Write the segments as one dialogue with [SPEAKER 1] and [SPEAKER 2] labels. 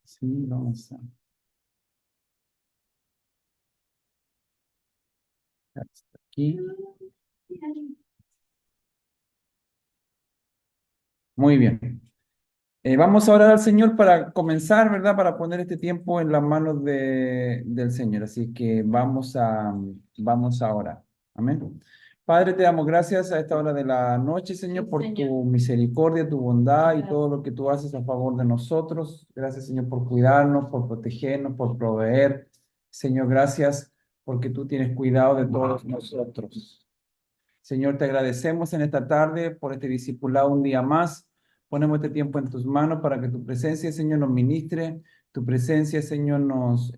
[SPEAKER 1] Sí, vamos a... Hasta aquí. Muy bien. Vamos a orar al Señor para comenzar, ¿verdad? Para poner este tiempo en las manos del Señor. Así que vamos a orar. Amén. Padre, te damos gracias a esta hora de la noche, Señor,
[SPEAKER 2] Sí,
[SPEAKER 1] por
[SPEAKER 2] Señor.
[SPEAKER 1] tu misericordia, tu bondad y
[SPEAKER 2] Gracias.
[SPEAKER 1] todo lo que tú haces a favor de nosotros. Gracias, Señor, por cuidarnos, por protegernos, por proveer. Señor, gracias porque tú tienes cuidado de todos nosotros. Señor, te agradecemos en esta tarde por este discipulado un día más. Ponemos este tiempo en tus manos para que tu presencia, Señor, nos ministre. Tu presencia, Señor, nos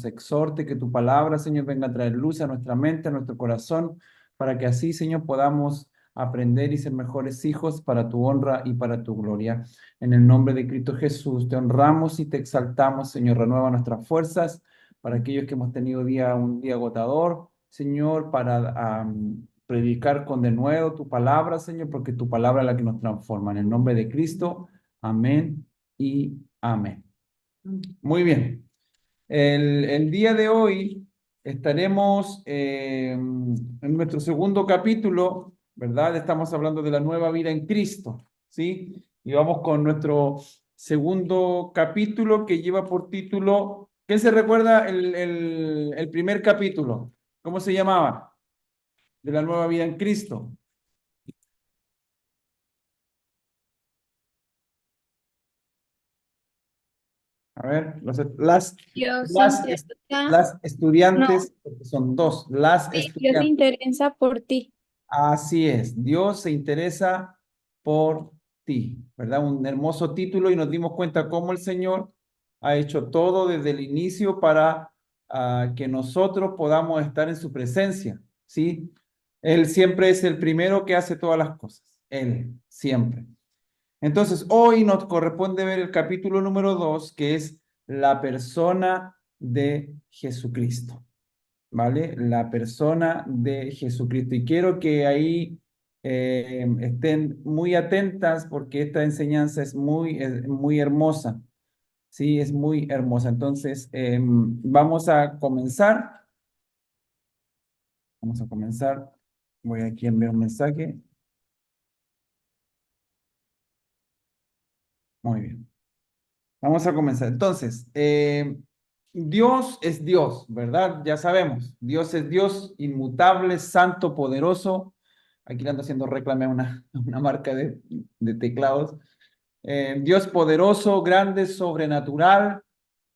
[SPEAKER 1] exhorte, que tu palabra, Señor, venga a traer luz a nuestra mente, a nuestro corazón, para que así, Señor, podamos aprender y ser mejores hijos para tu honra y para tu gloria. En el nombre de Cristo Jesús, te honramos y te exaltamos, Señor. Renueva nuestras fuerzas para aquellos que hemos tenido un día agotador, Señor, para predicar con denuedo tu palabra, Señor, porque tu palabra es la que nos transforma. En el nombre de Cristo, amén y amén. Muy bien. El día de hoy estaremos en nuestro segundo capítulo, ¿verdad? Estamos hablando de la nueva vida en Cristo, ¿sí? Y vamos con nuestro segundo capítulo que lleva por título, ¿quién se recuerda el primer capítulo? ¿Cómo se llamaba? De la nueva vida en Cristo. A ver,
[SPEAKER 2] Dios se
[SPEAKER 1] las,
[SPEAKER 2] interesa,
[SPEAKER 1] las
[SPEAKER 2] no,
[SPEAKER 1] estudiantes, porque son dos, las
[SPEAKER 2] sí, Dios se
[SPEAKER 1] estudiantes.
[SPEAKER 2] interesa por ti.
[SPEAKER 1] Así es, Dios se interesa por ti, ¿verdad? Un hermoso título y nos dimos cuenta cómo el Señor ha hecho todo desde el inicio para que nosotros podamos estar en su presencia, ¿sí? Él siempre es el primero que hace todas las cosas, Él, siempre. Entonces, hoy nos corresponde ver el capítulo número 2, que es la persona de Jesucristo, ¿vale? La persona de Jesucristo. Y quiero que ahí estén muy atentas porque esta enseñanza es muy hermosa, ¿sí? Es muy hermosa. Entonces, vamos a comenzar. Vamos a comenzar. Voy aquí a enviar un mensaje. Muy bien. Vamos a comenzar. Entonces, Dios es Dios, ¿verdad? Ya sabemos. Dios es Dios, inmutable, santo, poderoso. Aquí le ando haciendo reclame a una marca de teclados. Dios poderoso, grande, sobrenatural,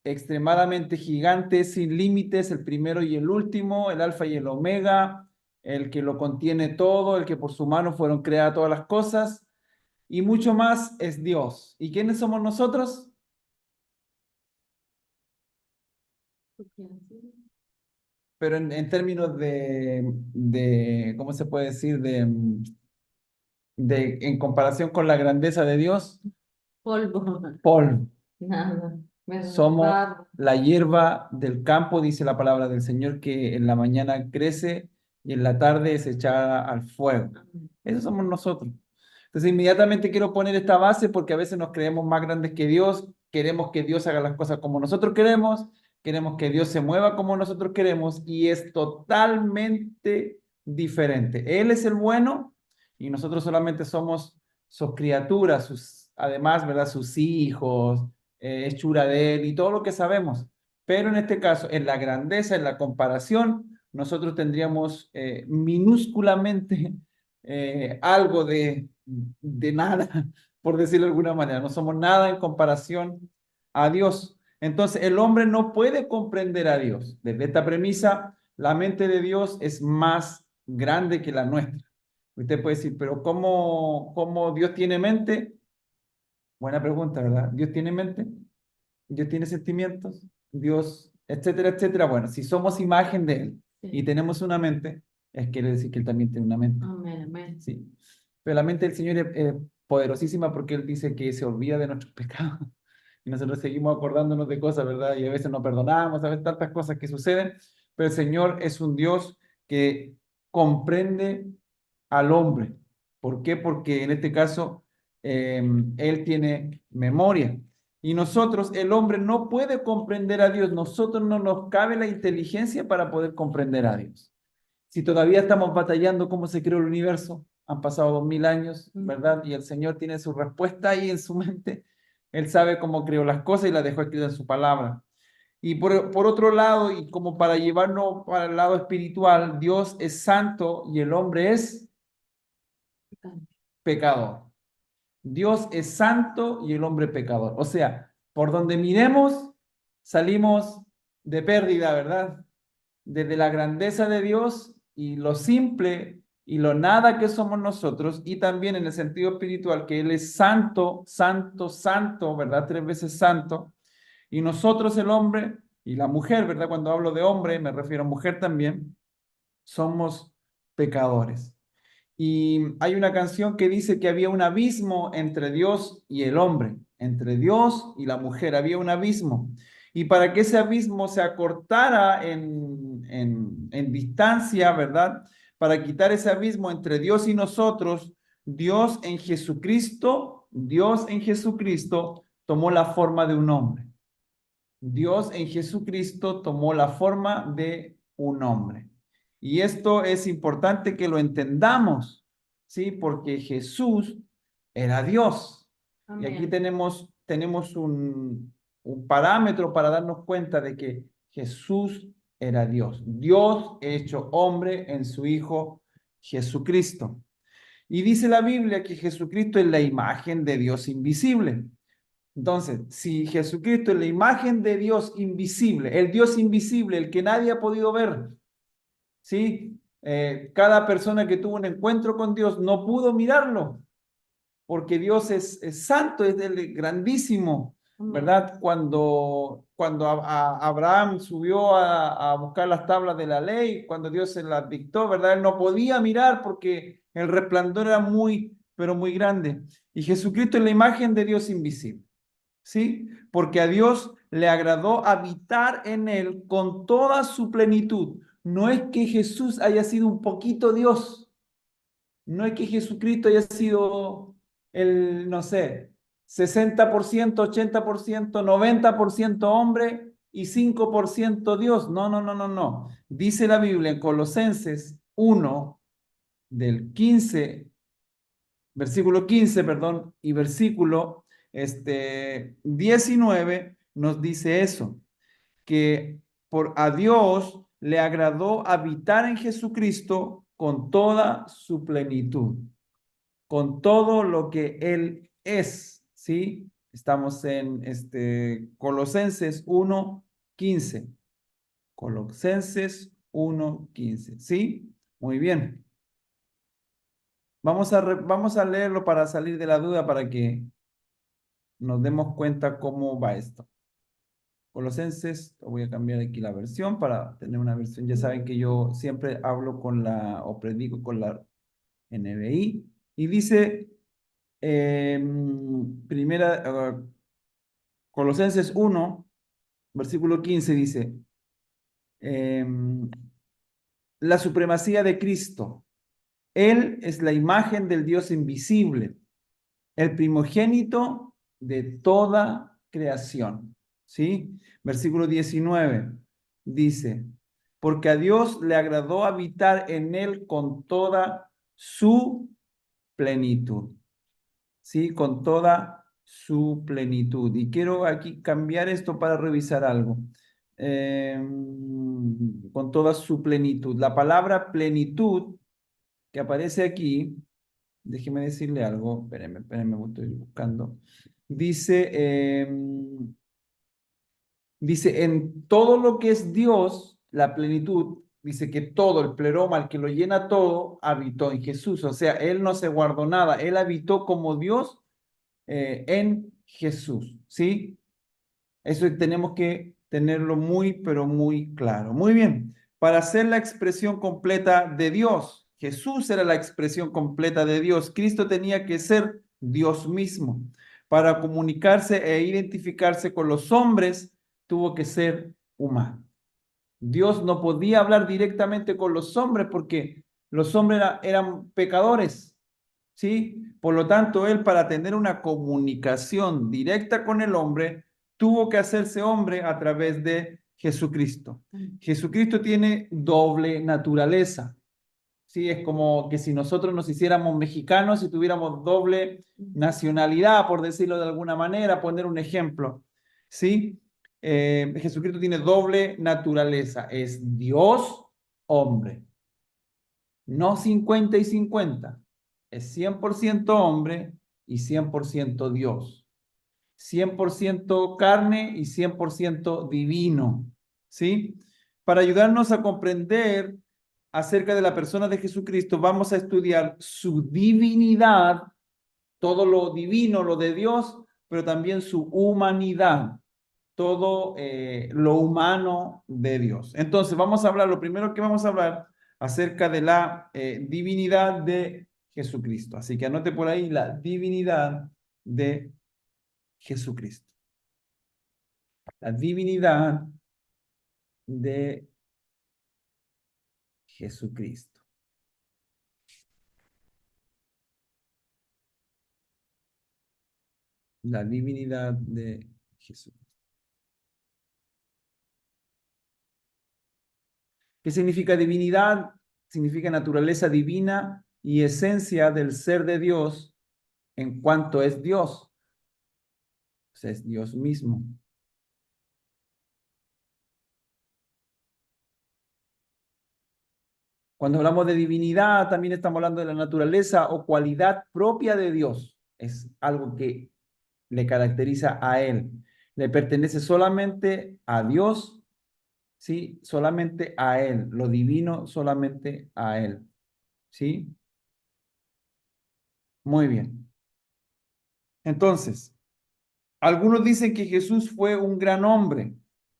[SPEAKER 1] extremadamente gigante, sin límites, el primero y el último, el alfa y el omega, el que lo contiene todo, el que por su mano fueron creadas todas las cosas, y mucho más es Dios. ¿Y quiénes somos nosotros? Pero en términos ¿cómo se puede decir? En comparación con la grandeza de Dios,
[SPEAKER 2] Polvo.
[SPEAKER 1] polvo.
[SPEAKER 2] Nada.
[SPEAKER 1] Somos
[SPEAKER 2] Barro.
[SPEAKER 1] la hierba del campo, dice la palabra del Señor, que en la mañana crece y en la tarde es echada al fuego. Eso somos nosotros. Entonces, inmediatamente quiero poner esta base porque a veces nos creemos más grandes que Dios, queremos que Dios haga las cosas como nosotros queremos que Dios se mueva como nosotros queremos y es totalmente diferente. Él es el bueno y nosotros solamente somos sus criaturas, además, ¿verdad? Sus hijos, hechura de Él y todo lo que sabemos. Pero en este caso, en la grandeza, en la comparación, nosotros tendríamos minúsculamente algo de nada, por decirlo de alguna manera. No somos nada en comparación a Dios. Entonces, el hombre no puede comprender a Dios. Desde esta premisa, la mente de Dios es más grande que la nuestra. Usted puede decir, pero ¿cómo Dios tiene mente? Buena pregunta, ¿verdad? ¿Dios tiene mente? ¿Dios tiene sentimientos? ¿Dios, etcétera, etcétera? Bueno, si somos imagen de Él y tenemos una mente, quiere decir que Él también tiene una mente.
[SPEAKER 2] Amén, amén.
[SPEAKER 1] Sí. Pero la mente del Señor es poderosísima porque Él dice que se olvida de nuestros pecados. Y nosotros seguimos acordándonos de cosas, ¿verdad? Y a veces no perdonamos, a veces tantas cosas que suceden. Pero el Señor es un Dios que comprende al hombre. ¿Por qué? Porque en este caso Él tiene memoria. Y nosotros, el hombre no puede comprender a Dios. Nosotros no nos cabe la inteligencia para poder comprender a Dios. Si todavía estamos batallando cómo se creó el universo, han pasado 2000 años, ¿verdad? Y el Señor tiene su respuesta ahí en su mente. Él sabe cómo creó las cosas y las dejó escritas en su palabra. Y por otro lado, y como para llevarnos para el lado espiritual, Dios es santo y el hombre es pecador. Dios es santo y el hombre pecador. O sea, por donde miremos, salimos de pérdida, ¿verdad? Desde la grandeza de Dios y lo simple y lo nada que somos nosotros, y también en el sentido espiritual, que Él es santo, santo, santo, ¿verdad? 3 veces santo. Y nosotros, el hombre y la mujer, ¿verdad? Cuando hablo de hombre, me refiero a mujer también, somos pecadores. Y hay una canción que dice que había un abismo entre Dios y el hombre, entre Dios y la mujer, había un abismo. Y para que ese abismo se acortara en distancia, ¿verdad? Para quitar ese abismo entre Dios y nosotros, Dios en Jesucristo tomó la forma de un hombre. Dios en Jesucristo tomó la forma de un hombre. Y esto es importante que lo entendamos, ¿sí? Porque Jesús era Dios. Y aquí
[SPEAKER 2] Amén.
[SPEAKER 1] tenemos un parámetro para darnos cuenta de que Jesús era Dios. Dios hecho hombre en su Hijo Jesucristo. Y dice la Biblia que Jesucristo es la imagen de Dios invisible. Entonces, si Jesucristo es la imagen de Dios invisible, el Dios invisible, el que nadie ha podido ver, ¿sí? Cada persona que tuvo un encuentro con Dios no pudo mirarlo, porque Dios es santo, es el grandísimo, ¿verdad? Cuando Abraham subió a buscar las tablas de la ley, cuando Dios se las dictó, ¿verdad? Él no podía mirar porque el resplandor era muy, pero muy grande. Y Jesucristo es la imagen de Dios invisible. ¿Sí? Porque a Dios le agradó habitar en él con toda su plenitud. No es que Jesús haya sido un poquito Dios, no es que Jesucristo haya sido el, no sé, 60%, 80%, 90% hombre y 5% Dios. No, no, no, no, no. Dice la Biblia en Colosenses 1, del 15 versículo 15, perdón, y versículo 19 nos dice eso, que por a Dios le agradó habitar en Jesucristo con toda su plenitud, con todo lo que Él es, ¿sí? Estamos en Colosenses 1:15. Colosenses 1:15, ¿sí? Muy bien. Vamos a leerlo para salir de la duda, para que nos demos cuenta cómo va esto. Colosenses, voy a cambiar aquí la versión para tener una versión. Ya saben que yo siempre hablo o predico con la NBI. Y dice, Colosenses 1, versículo 15, dice, la supremacía de Cristo. Él es la imagen del Dios invisible, el primogénito de toda creación. ¿Sí? Versículo 19 dice, porque a Dios le agradó habitar en él con toda su plenitud. ¿Sí? Con toda su plenitud. Y quiero aquí cambiar esto para revisar algo. Con toda su plenitud. La palabra plenitud que aparece aquí, déjeme decirle algo, espérenme, estoy buscando. Dice, en todo lo que es Dios, la plenitud, dice que todo, el pleroma, el que lo llena todo, habitó en Jesús. O sea, Él no se guardó nada, Él habitó como Dios en Jesús, ¿sí? Eso tenemos que tenerlo muy, pero muy claro. Muy bien, para ser la expresión completa de Dios, Jesús era la expresión completa de Dios. Cristo tenía que ser Dios mismo. Para comunicarse e identificarse con los hombres, tuvo que ser humano. Dios no podía hablar directamente con los hombres porque los hombres eran pecadores. ¿sí? Por lo tanto, él para tener una comunicación directa con el hombre, tuvo que hacerse hombre a través de Jesucristo. Jesucristo tiene doble naturaleza. Sí, es como que si nosotros nos hiciéramos mexicanos y tuviéramos doble nacionalidad, por decirlo de alguna manera, poner un ejemplo. ¿Sí? Jesucristo tiene doble naturaleza. Es Dios, hombre. No 50 y 50. Es 100% hombre y 100% Dios. 100% carne y 100% divino. ¿Sí? Para ayudarnos a comprender acerca de la persona de Jesucristo, vamos a estudiar su divinidad, todo lo divino, lo de Dios, pero también su humanidad, todo lo humano de Dios. Entonces, vamos a hablar, lo primero que vamos a hablar acerca de la divinidad de Jesucristo. Así que anote por ahí la divinidad de Jesucristo. La divinidad de Jesucristo. La divinidad de Jesús. ¿Qué significa divinidad? Significa naturaleza divina y esencia del ser de Dios en cuanto es Dios. O sea, es Dios mismo. Cuando hablamos de divinidad, también estamos hablando de la naturaleza o cualidad propia de Dios. Es algo que le caracteriza a Él. Le pertenece solamente a Dios, ¿sí? Solamente a Él. Lo divino solamente a Él, ¿sí? Muy bien. Entonces, algunos dicen que Jesús fue un gran hombre,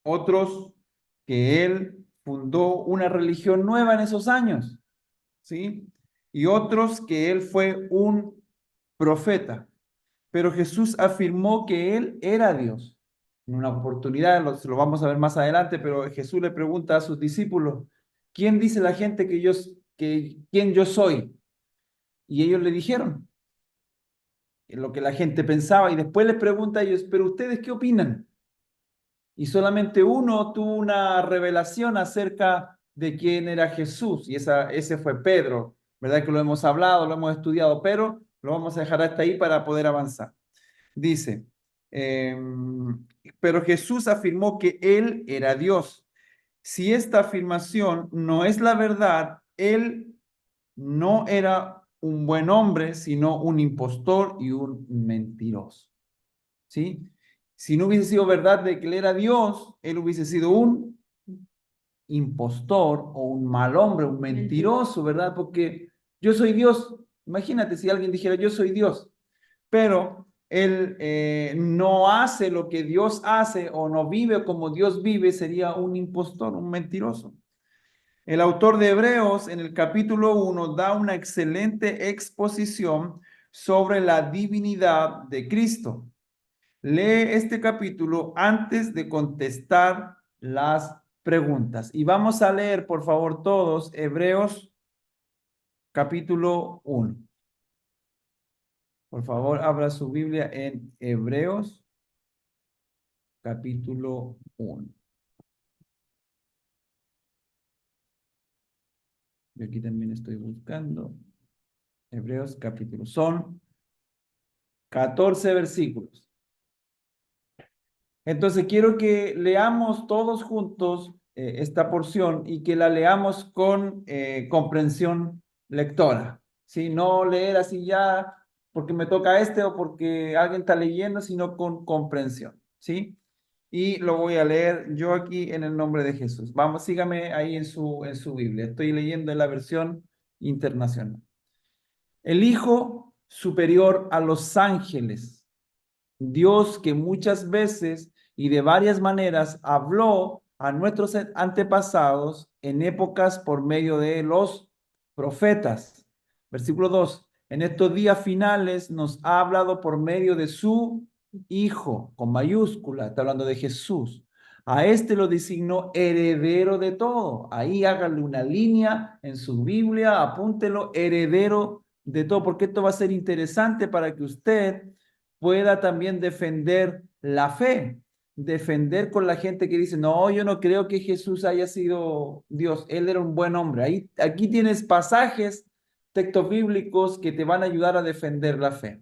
[SPEAKER 1] otros que él fundó una religión nueva en esos años, ¿sí? Y otros que él fue un profeta. Pero Jesús afirmó que él era Dios. En una oportunidad, lo vamos a ver más adelante, pero Jesús le pregunta a sus discípulos, ¿quién dice la gente quién yo soy? Y ellos le dijeron lo que la gente pensaba y después les pregunta a ellos, pero ustedes qué opinan? Y solamente uno tuvo una revelación acerca de quién era Jesús, y ese fue Pedro, ¿verdad? Que lo hemos hablado, lo hemos estudiado, pero lo vamos a dejar hasta ahí para poder avanzar. Dice, eh, pero Jesús afirmó que él era Dios. Si esta afirmación no es la verdad, él no era un buen hombre, sino un impostor y un mentiroso. ¿Sí? Si no hubiese sido verdad de que él era Dios, él hubiese sido un impostor o un mal hombre, un mentiroso, ¿verdad? Porque yo soy Dios. Imagínate si alguien dijera, yo soy Dios, pero él no hace lo que Dios hace o no vive como Dios vive, sería un impostor, un mentiroso. El autor de Hebreos en el capítulo 1 da una excelente exposición sobre la divinidad de Cristo. Lee este capítulo antes de contestar las preguntas. Y vamos a leer, por favor, todos Hebreos capítulo 1. Por favor, abra su Biblia en Hebreos capítulo 1. Yo aquí también estoy buscando Hebreos capítulo. Son 14 versículos. Entonces quiero que leamos todos juntos esta porción y que la leamos con comprensión lectora, ¿sí? No leer así ya porque me toca este o porque alguien está leyendo, sino con comprensión, ¿sí? Y lo voy a leer yo aquí en el nombre de Jesús. Vamos, sígame ahí en su Biblia. Estoy leyendo en la versión internacional. El Hijo superior a los ángeles, Dios que muchas veces y de varias maneras habló a nuestros antepasados en épocas por medio de los profetas. Versículo 2. En estos días finales nos ha hablado por medio de su Hijo, con mayúscula, está hablando de Jesús. A este lo designó heredero de todo. Ahí hágale una línea en su Biblia, apúntelo, heredero de todo, porque esto va a ser interesante para que usted pueda también defender la fe, defender con la gente que dice, no, yo no creo que Jesús haya sido Dios, él era un buen hombre. Aquí tienes pasajes, textos bíblicos que te van a ayudar a defender la fe.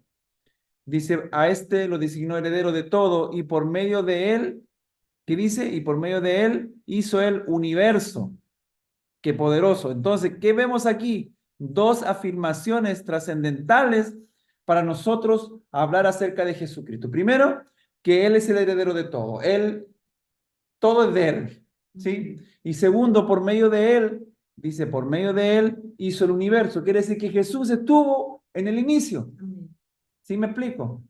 [SPEAKER 1] Dice, a este lo designó heredero de todo y por medio de él, ¿qué dice? Y por medio de él hizo el universo. Qué poderoso. Entonces, ¿qué vemos aquí? Dos afirmaciones trascendentales para nosotros hablar acerca de Jesucristo. Primero, que Él es el heredero de todo. Él, todo es de Él, ¿sí? Y segundo, por medio de Él, dice, por medio de Él hizo el universo. Quiere decir que Jesús estuvo en el inicio. ¿Sí me explico?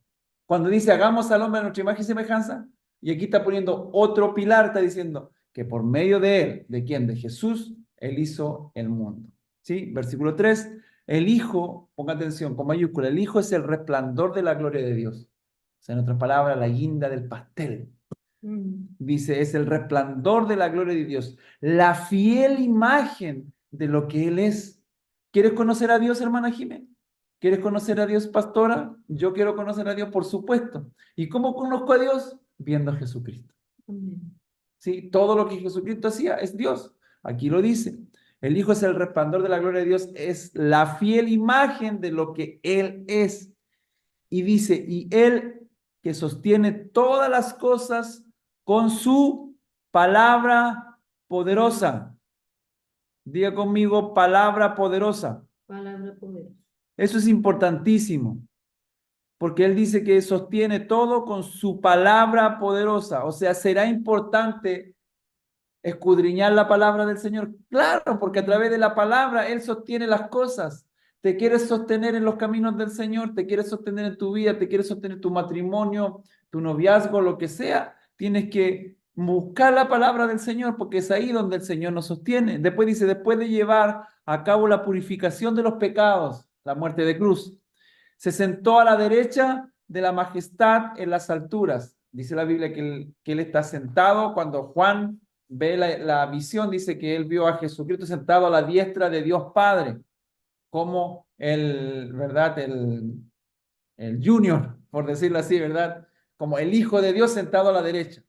[SPEAKER 1] Cuando dice, hagamos al hombre a nuestra imagen y semejanza, y aquí está poniendo otro pilar, está diciendo que por medio de él, ¿de quién? De Jesús, él hizo el mundo. ¿Sí? Versículo 3, el Hijo, ponga atención, con mayúscula, el Hijo es el resplandor de la gloria de Dios. O sea, en otras palabras, la guinda del pastel. Dice, es el resplandor de la gloria de Dios, la fiel imagen de lo que Él es. ¿Quieres conocer a Dios, hermana Jiménez? ¿Quieres conocer a Dios, pastora? Yo quiero conocer a Dios, por supuesto. ¿Y cómo conozco a Dios? Viendo a Jesucristo. ¿Sí? Todo lo que Jesucristo hacía es Dios. Aquí lo dice. El Hijo es el resplandor de la gloria de Dios, es la fiel imagen de lo que Él es. Y dice, y Él que sostiene todas las cosas con su palabra poderosa. Diga conmigo, palabra poderosa.
[SPEAKER 2] Palabra poderosa.
[SPEAKER 1] Eso es importantísimo, porque Él dice que sostiene todo con su palabra poderosa. O sea, será importante escudriñar la palabra del Señor. Claro, porque a través de la palabra Él sostiene las cosas. Te quieres sostener en los caminos del Señor, te quieres sostener en tu vida, te quieres sostener tu matrimonio, tu noviazgo, lo que sea. Tienes que buscar la palabra del Señor, porque es ahí donde el Señor nos sostiene. Después dice, después de llevar a cabo la purificación de los pecados, la muerte de cruz, se sentó a la derecha de la majestad en las alturas. Dice la Biblia que él está sentado. Cuando Juan ve la visión, dice que él vio a Jesucristo sentado a la diestra de Dios Padre, como ¿verdad? El junior, por decirlo así, ¿verdad? Como el Hijo de Dios sentado a la derecha,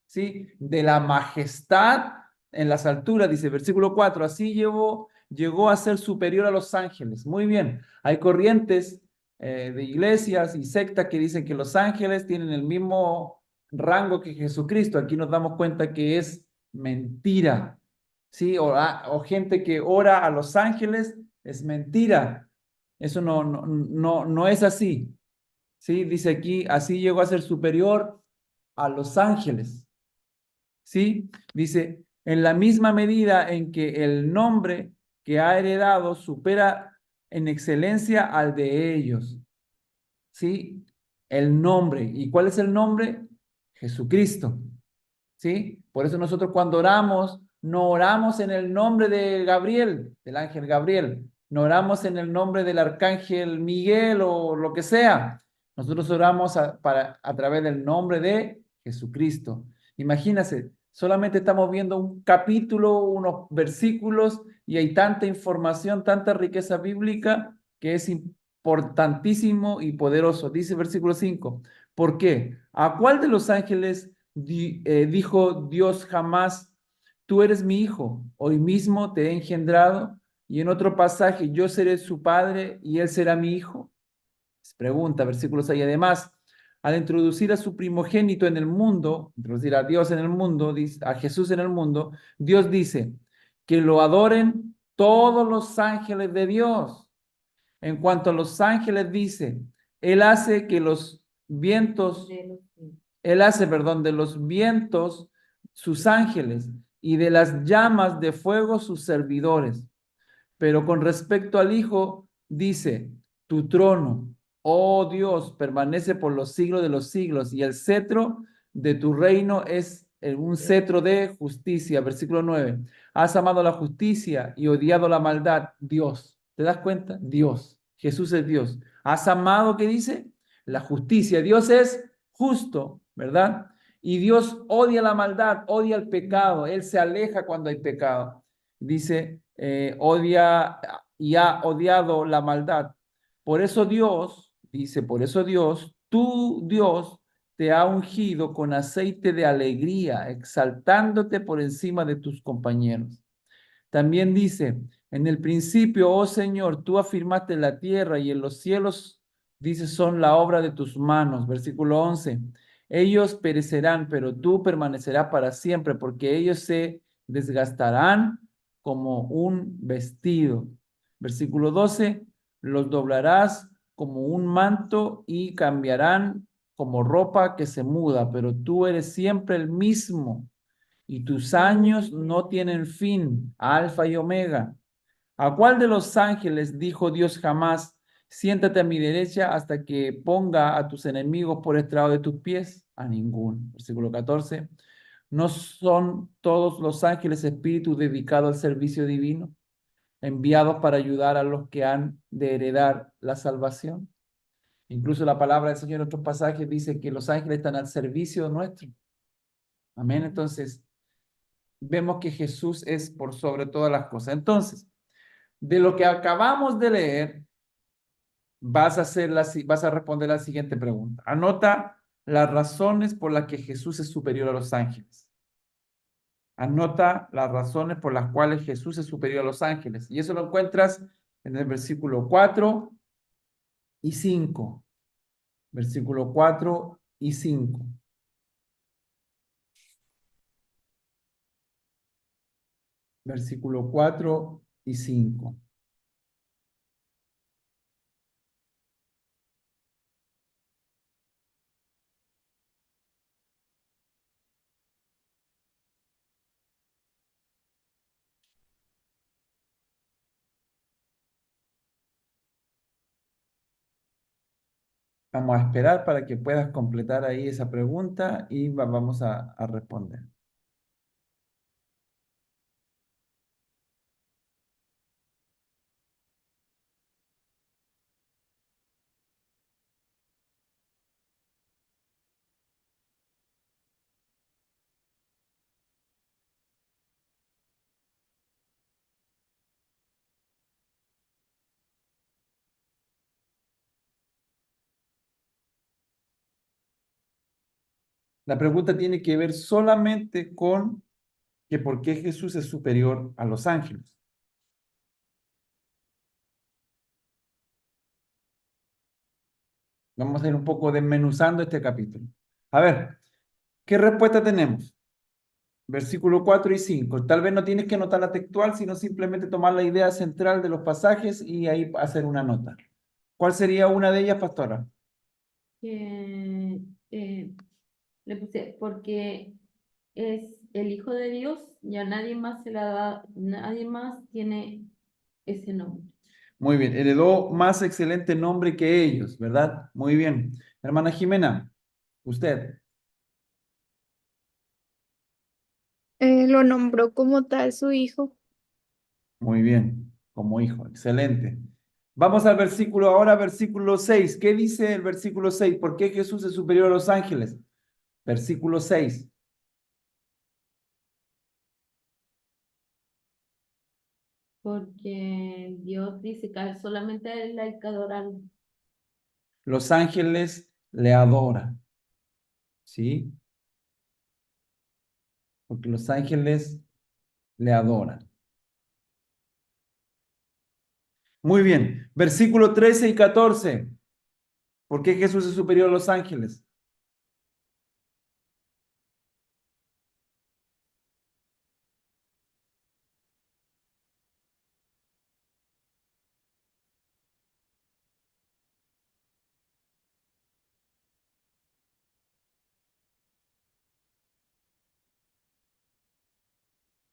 [SPEAKER 1] ¿sí? De la majestad en las alturas, dice versículo 4, así llegó a ser superior a los ángeles. Muy bien, hay corrientes de iglesias y sectas que dicen que los ángeles tienen el mismo rango que Jesucristo. Aquí nos damos cuenta que es mentira, ¿sí? O gente que ora a los ángeles, es mentira. Eso no es así. ¿Sí? Dice aquí, así llegó a ser superior a los ángeles. ¿Sí? Dice, en la misma medida en que el nombre que ha heredado supera en excelencia al de ellos. ¿Sí? El nombre. ¿Y cuál es el nombre? Jesucristo. ¿Sí? Por eso nosotros cuando oramos, no oramos en el nombre de Gabriel, del ángel Gabriel, no oramos en el nombre del arcángel Miguel o lo que sea. Nosotros oramos a través del nombre de Jesucristo. Imagínense, solamente estamos viendo un capítulo, unos versículos, y hay tanta información, tanta riqueza bíblica que es importantísimo y poderoso. Dice versículo 5. ¿Por qué? ¿A cuál de los ángeles dijo Dios jamás, tú eres mi hijo, hoy mismo te he engendrado? Y en otro pasaje, yo seré su padre y él será mi hijo. Pregunta, versículos ahí. Además, al introducir a su primogénito en el mundo, introducir a Dios en el mundo, a Jesús en el mundo, Dios dice que lo adoren todos los ángeles de Dios. En cuanto a los ángeles, dice, Él hace que los vientos Él hace, perdón, de los vientos sus ángeles y de las llamas de fuego sus servidores. Pero con respecto al Hijo, dice, tu trono, oh Dios, permanece por los siglos de los siglos y el cetro de tu reino es un cetro de justicia. Versículo 9. Has amado la justicia y odiado la maldad. Dios, ¿te das cuenta? Dios. Jesús es Dios. Has amado, ¿qué dice? La justicia. Dios es justo, ¿verdad? Y Dios odia la maldad, odia el pecado. Él se aleja cuando hay pecado. Dice, odia y ha odiado la maldad. Por eso Dios, dice, por eso Dios, tu Dios te ha ungido con aceite de alegría, exaltándote por encima de tus compañeros. También dice, en el principio, oh Señor, tú afirmaste la tierra y en los cielos, dice, son la obra de tus manos. Versículo 11. Ellos perecerán, pero tú permanecerás para siempre, porque ellos se desgastarán como un vestido. Versículo 12. Los doblarás como un manto y cambiarán como ropa que se muda, pero tú eres siempre el mismo y tus años no tienen fin, Alfa y Omega. ¿A cuál de los ángeles dijo Dios jamás, siéntate a mi derecha hasta que ponga a tus enemigos por estrado de tus pies? A ninguno. Versículo 14. ¿No son todos los ángeles espíritus dedicados al servicio divino, enviados para ayudar a los que han de heredar la salvación? Incluso la palabra del Señor en otros pasajes dice que los ángeles están al servicio nuestro. Amén. Entonces, vemos que Jesús es por sobre todas las cosas. Entonces, de lo que acabamos de leer, vas a responder la siguiente pregunta. Anota las razones por las que Jesús es superior a los ángeles. Anota las razones por las cuales Jesús es superior a los ángeles. Y eso lo encuentras en el versículo 4 y 5. Versículo 4 y 5. Versículo 4 y 5. Vamos a esperar para que puedas completar ahí esa pregunta y vamos a responder. La pregunta tiene que ver solamente con que por qué Jesús es superior a los ángeles. Vamos a ir un poco desmenuzando este capítulo. A ver, ¿qué respuesta tenemos? Versículo 4 y 5. Tal vez no tienes que anotar la textual, sino simplemente tomar la idea central de los pasajes y ahí hacer una nota. ¿Cuál sería una de ellas, pastora?
[SPEAKER 2] Que, le puse, porque es el Hijo de Dios y a nadie más se la da, nadie más tiene ese nombre.
[SPEAKER 1] Muy bien, heredó más excelente nombre que ellos, ¿verdad? Muy bien. Hermana Jimena, usted.
[SPEAKER 3] Lo nombró como tal su hijo.
[SPEAKER 1] Muy bien, como hijo, excelente. Vamos al versículo, ahora versículo 6. ¿Qué dice el versículo 6? ¿Por qué Jesús es superior a los ángeles? Versículo 6.
[SPEAKER 2] Porque Dios dice que solamente a él hay que adorarlo.
[SPEAKER 1] Los ángeles le adoran, ¿sí? Porque los ángeles le adoran. Muy bien, versículo 13 y 14. ¿Por qué Jesús es superior a los ángeles?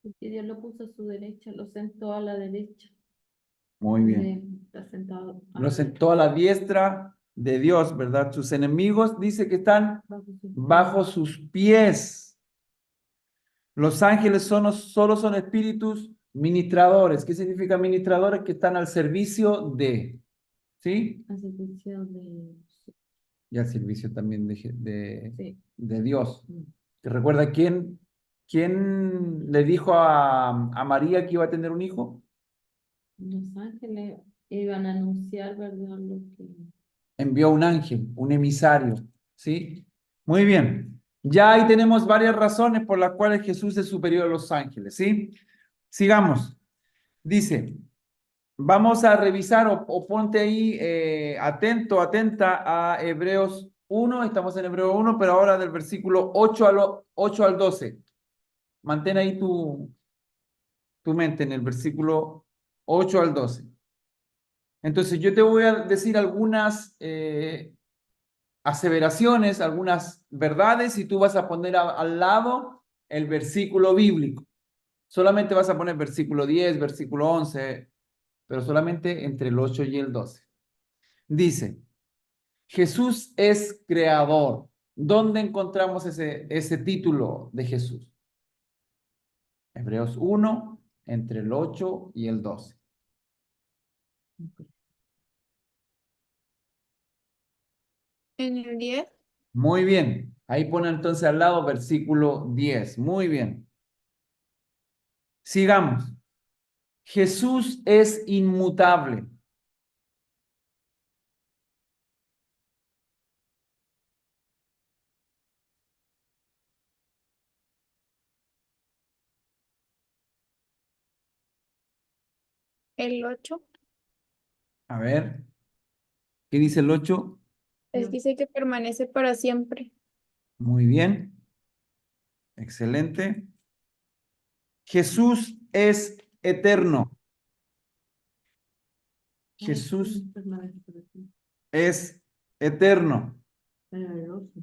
[SPEAKER 2] Porque Dios lo puso a su derecha, lo sentó a la derecha.
[SPEAKER 1] Muy bien.
[SPEAKER 2] Está sentado
[SPEAKER 1] Lo sentó a la diestra de Dios, ¿verdad? Sus enemigos dice que están bajo sus pies. Los ángeles solo son espíritus ministradores. ¿Qué significa ministradores? Que están al servicio de, ¿sí?
[SPEAKER 2] a servicio de...
[SPEAKER 1] Y al servicio también
[SPEAKER 2] Sí.
[SPEAKER 1] de Dios. ¿Te recuerda quién le dijo a María que iba a tener un hijo?
[SPEAKER 2] Los ángeles, iban a anunciar, ¿verdad? Lo que...
[SPEAKER 1] Envió un ángel, un emisario, ¿sí? Muy bien. Ya ahí tenemos varias razones por las cuales Jesús es superior a los ángeles, ¿sí? Sigamos. Dice, vamos a revisar o ponte ahí atento, atenta a Hebreos 1. Estamos en Hebreos 1, pero ahora del versículo 8 al 12. Mantén ahí tu mente en el versículo 8 al 12. Entonces yo te voy a decir algunas aseveraciones, algunas verdades, y tú vas a poner al lado el versículo bíblico. Solamente vas a poner versículo 10, versículo 11, pero solamente entre el 8 y el 12. Dice, Jesús es creador. ¿Dónde encontramos ese título de Jesús? Hebreos 1, entre el 8 y el 12.
[SPEAKER 3] En el 10.
[SPEAKER 1] Muy bien. Ahí pone entonces al lado versículo 10. Muy bien. Sigamos. Jesús es inmutable.
[SPEAKER 3] El 8.
[SPEAKER 1] A ver, ¿qué dice el 8?
[SPEAKER 3] Dice que permanece para siempre.
[SPEAKER 1] Muy bien. Excelente. Jesús es eterno. Jesús es eterno.
[SPEAKER 3] En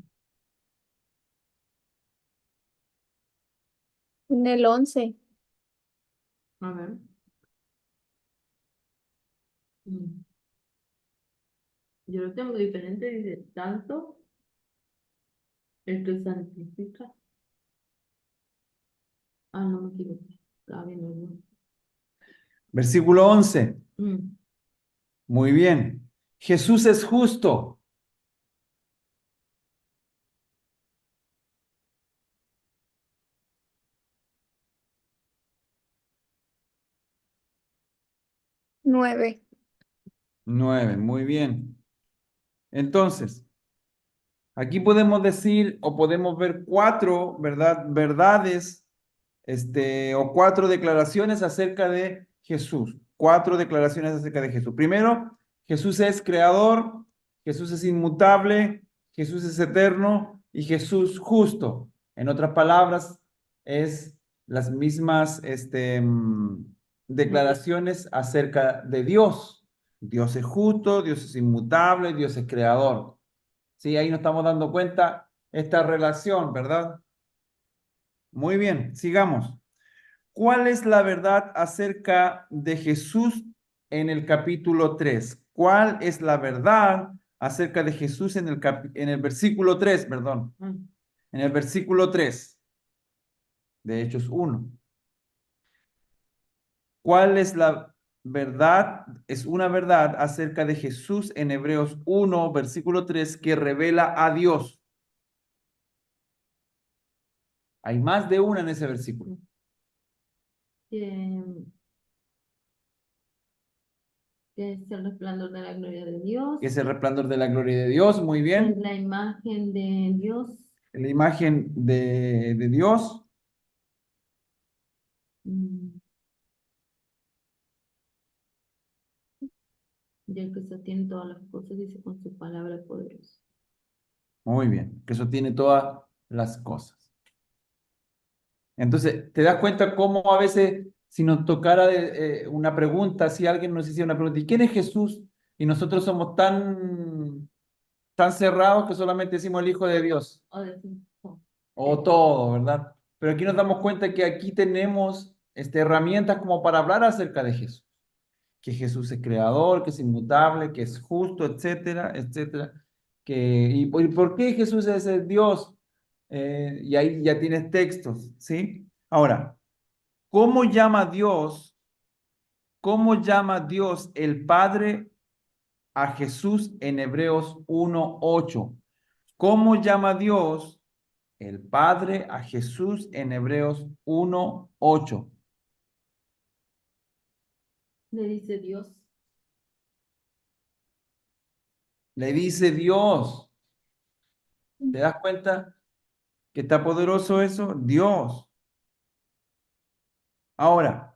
[SPEAKER 3] el 11.
[SPEAKER 2] A ver. Mm. Yo lo tengo diferente, dice tanto el que santifica. Ah, no me equivoqué. Estaba viendo el
[SPEAKER 1] Versículo 11.
[SPEAKER 2] Mm.
[SPEAKER 1] Muy bien. Jesús es justo.
[SPEAKER 3] 9.
[SPEAKER 1] 9. Muy bien. Entonces, aquí podemos decir o podemos ver cuatro, ¿verdad? Verdades, o cuatro declaraciones acerca de Jesús. Cuatro declaraciones acerca de Jesús. Primero, Jesús es creador, Jesús es inmutable, Jesús es eterno y Jesús justo. En otras palabras, es las mismas, declaraciones acerca de Dios. Dios es justo, Dios es inmutable, Dios es creador. Sí, ahí nos estamos dando cuenta esta relación, ¿verdad? Muy bien, sigamos. ¿Cuál es la verdad acerca de Jesús en el capítulo 3? ¿Cuál es la verdad acerca de Jesús en el versículo 3, perdón? En el versículo 3 de Hechos 1. ¿Cuál es la verdad? Es una verdad acerca de Jesús en Hebreos 1, versículo 3, que revela a Dios. Hay más de una en ese versículo.
[SPEAKER 2] Que es el resplandor de la gloria de Dios,
[SPEAKER 1] Que es el resplandor de la gloria de Dios. Muy
[SPEAKER 2] es
[SPEAKER 1] bien.
[SPEAKER 2] la imagen de Dios,
[SPEAKER 1] La imagen de Dios.
[SPEAKER 2] mm, y el que sostiene todas las cosas, dice con su palabra poderosa.
[SPEAKER 1] Muy bien. Que sostiene todas las cosas. Entonces, ¿te das cuenta cómo a veces, si nos tocara una pregunta, si alguien nos hiciera una pregunta, ¿y quién es Jesús? Y nosotros somos tan cerrados que solamente decimos el Hijo de Dios,
[SPEAKER 2] O decir, oh,
[SPEAKER 1] o todo, ¿verdad? Pero aquí nos damos cuenta que aquí tenemos herramientas como para hablar acerca de Jesús. Que Jesús es creador, que es inmutable, que es justo, etcétera, etcétera. ¿Y por qué Jesús es el Dios? Y ahí ya tienes textos, ¿sí? Ahora, ¿cómo llama Dios? ¿Cómo llama Dios el Padre a Jesús en Hebreos 1:8? ¿Cómo llama Dios el Padre a Jesús en Hebreos 1:8?
[SPEAKER 2] le dice Dios.
[SPEAKER 1] Le dice Dios. ¿Te das cuenta que está poderoso eso? Dios. Ahora,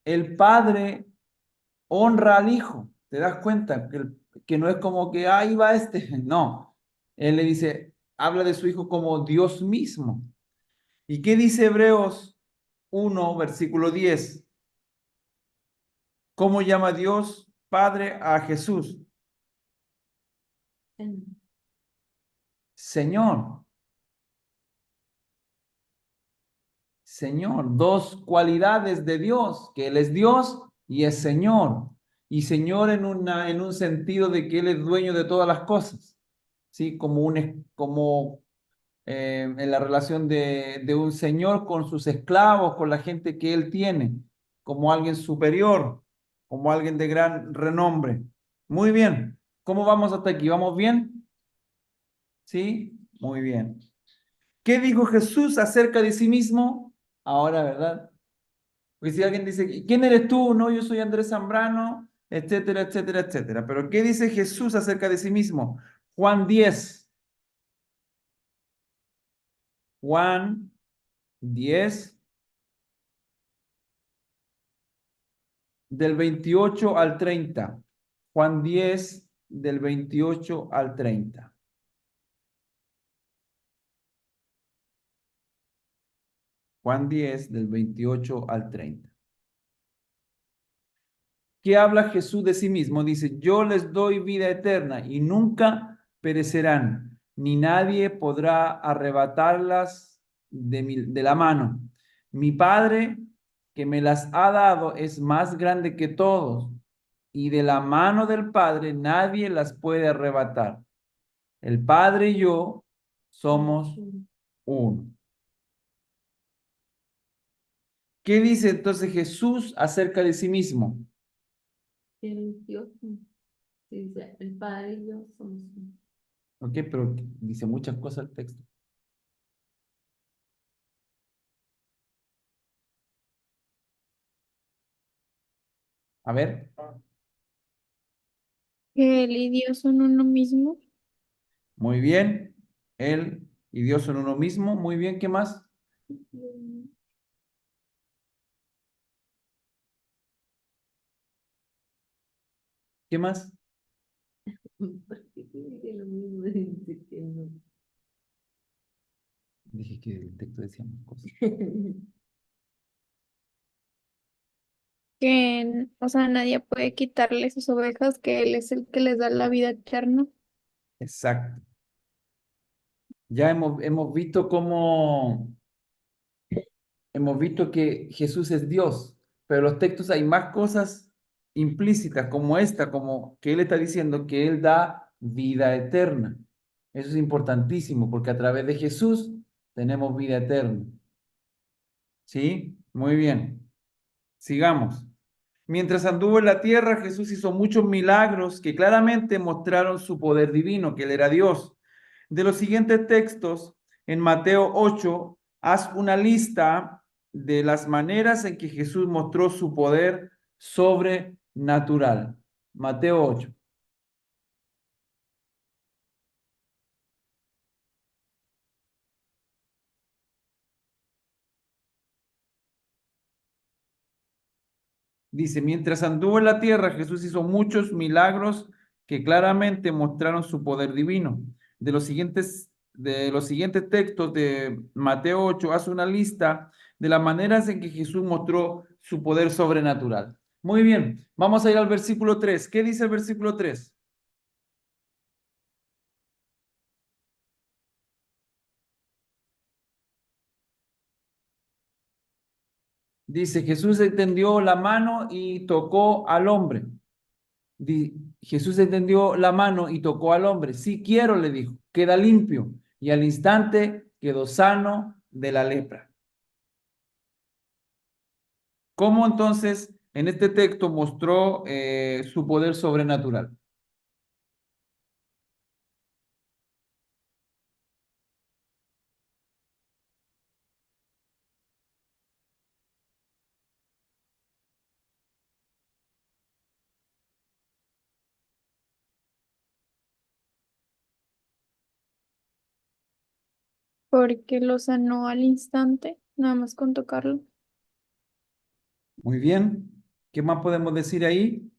[SPEAKER 1] el Padre honra al Hijo. ¿Te das cuenta? Que no es como que ahí va este. No. Él le dice, habla de su Hijo como Dios mismo. ¿Y qué dice Hebreos 1, versículo 10? ¿Cómo llama Dios Padre a Jesús? Señor. Señor, dos cualidades de Dios, que Él es Dios y es Señor. Y Señor en un sentido de que Él es dueño de todas las cosas, ¿sí? Como en la relación de un Señor con sus esclavos, con la gente que Él tiene, como alguien superior, como alguien de gran renombre. Muy bien. ¿Cómo vamos hasta aquí? ¿Vamos bien? ¿Sí? Muy bien. ¿Qué dijo Jesús acerca de sí mismo? Ahora, ¿verdad? Porque si alguien dice, ¿quién eres tú? No, yo soy Andrés Zambrano, etcétera, etcétera, etcétera. Pero ¿qué dice Jesús acerca de sí mismo? Juan 10. Juan 10, del 28 al 30. Juan 10, del 28 al 30. Juan 10, del 28 al 30. ¿Qué habla Jesús de sí mismo? Dice, yo les doy vida eterna y nunca perecerán, ni nadie podrá arrebatarlas de la mano. Mi Padre que me las ha dado es más grande que todos, y de la mano del Padre nadie las puede arrebatar. El Padre y yo somos uno. ¿Qué dice entonces Jesús acerca de sí mismo?
[SPEAKER 2] El Dios, dice, el Padre y yo somos uno.
[SPEAKER 1] ¿Ok? Pero dice muchas cosas el texto. A ver.
[SPEAKER 3] Que él y Dios son uno mismo.
[SPEAKER 1] Muy bien. Él y Dios son uno mismo. Muy bien. ¿Qué más? ¿Qué más?
[SPEAKER 2] ¿Por qué tiene que lo mismo dice que no?
[SPEAKER 1] Dije que el texto decía más cosas.
[SPEAKER 3] Que, o sea, nadie puede quitarle sus ovejas, que él es el que les da la vida eterna.
[SPEAKER 1] Exacto. Ya hemos visto cómo, hemos visto que Jesús es Dios, pero en los textos hay más cosas implícitas como esta, como que Él está diciendo que Él da vida eterna. Eso es importantísimo porque a través de Jesús tenemos vida eterna. ¿Sí? Muy bien. Sigamos. Mientras anduvo en la tierra, Jesús hizo muchos milagros que claramente mostraron su poder divino, que Él era Dios. De los siguientes textos, en Mateo 8, haz una lista de las maneras en que Jesús mostró su poder sobrenatural. Mateo 8. Dice, mientras anduvo en la tierra, Jesús hizo muchos milagros que claramente mostraron su poder divino. De los siguientes textos de Mateo 8, hace una lista de las maneras en que Jesús mostró su poder sobrenatural. Muy bien, vamos a ir al versículo 3. ¿Qué dice el versículo 3? Dice, Jesús extendió la mano y tocó al hombre. Jesús extendió la mano y tocó al hombre. Sí quiero, le dijo, queda limpio. Y al instante quedó sano de la lepra. ¿Cómo entonces en este texto mostró su poder sobrenatural?
[SPEAKER 3] porque lo sanó al instante, nada más con tocarlo.
[SPEAKER 1] Muy bien. ¿Qué más podemos decir ahí?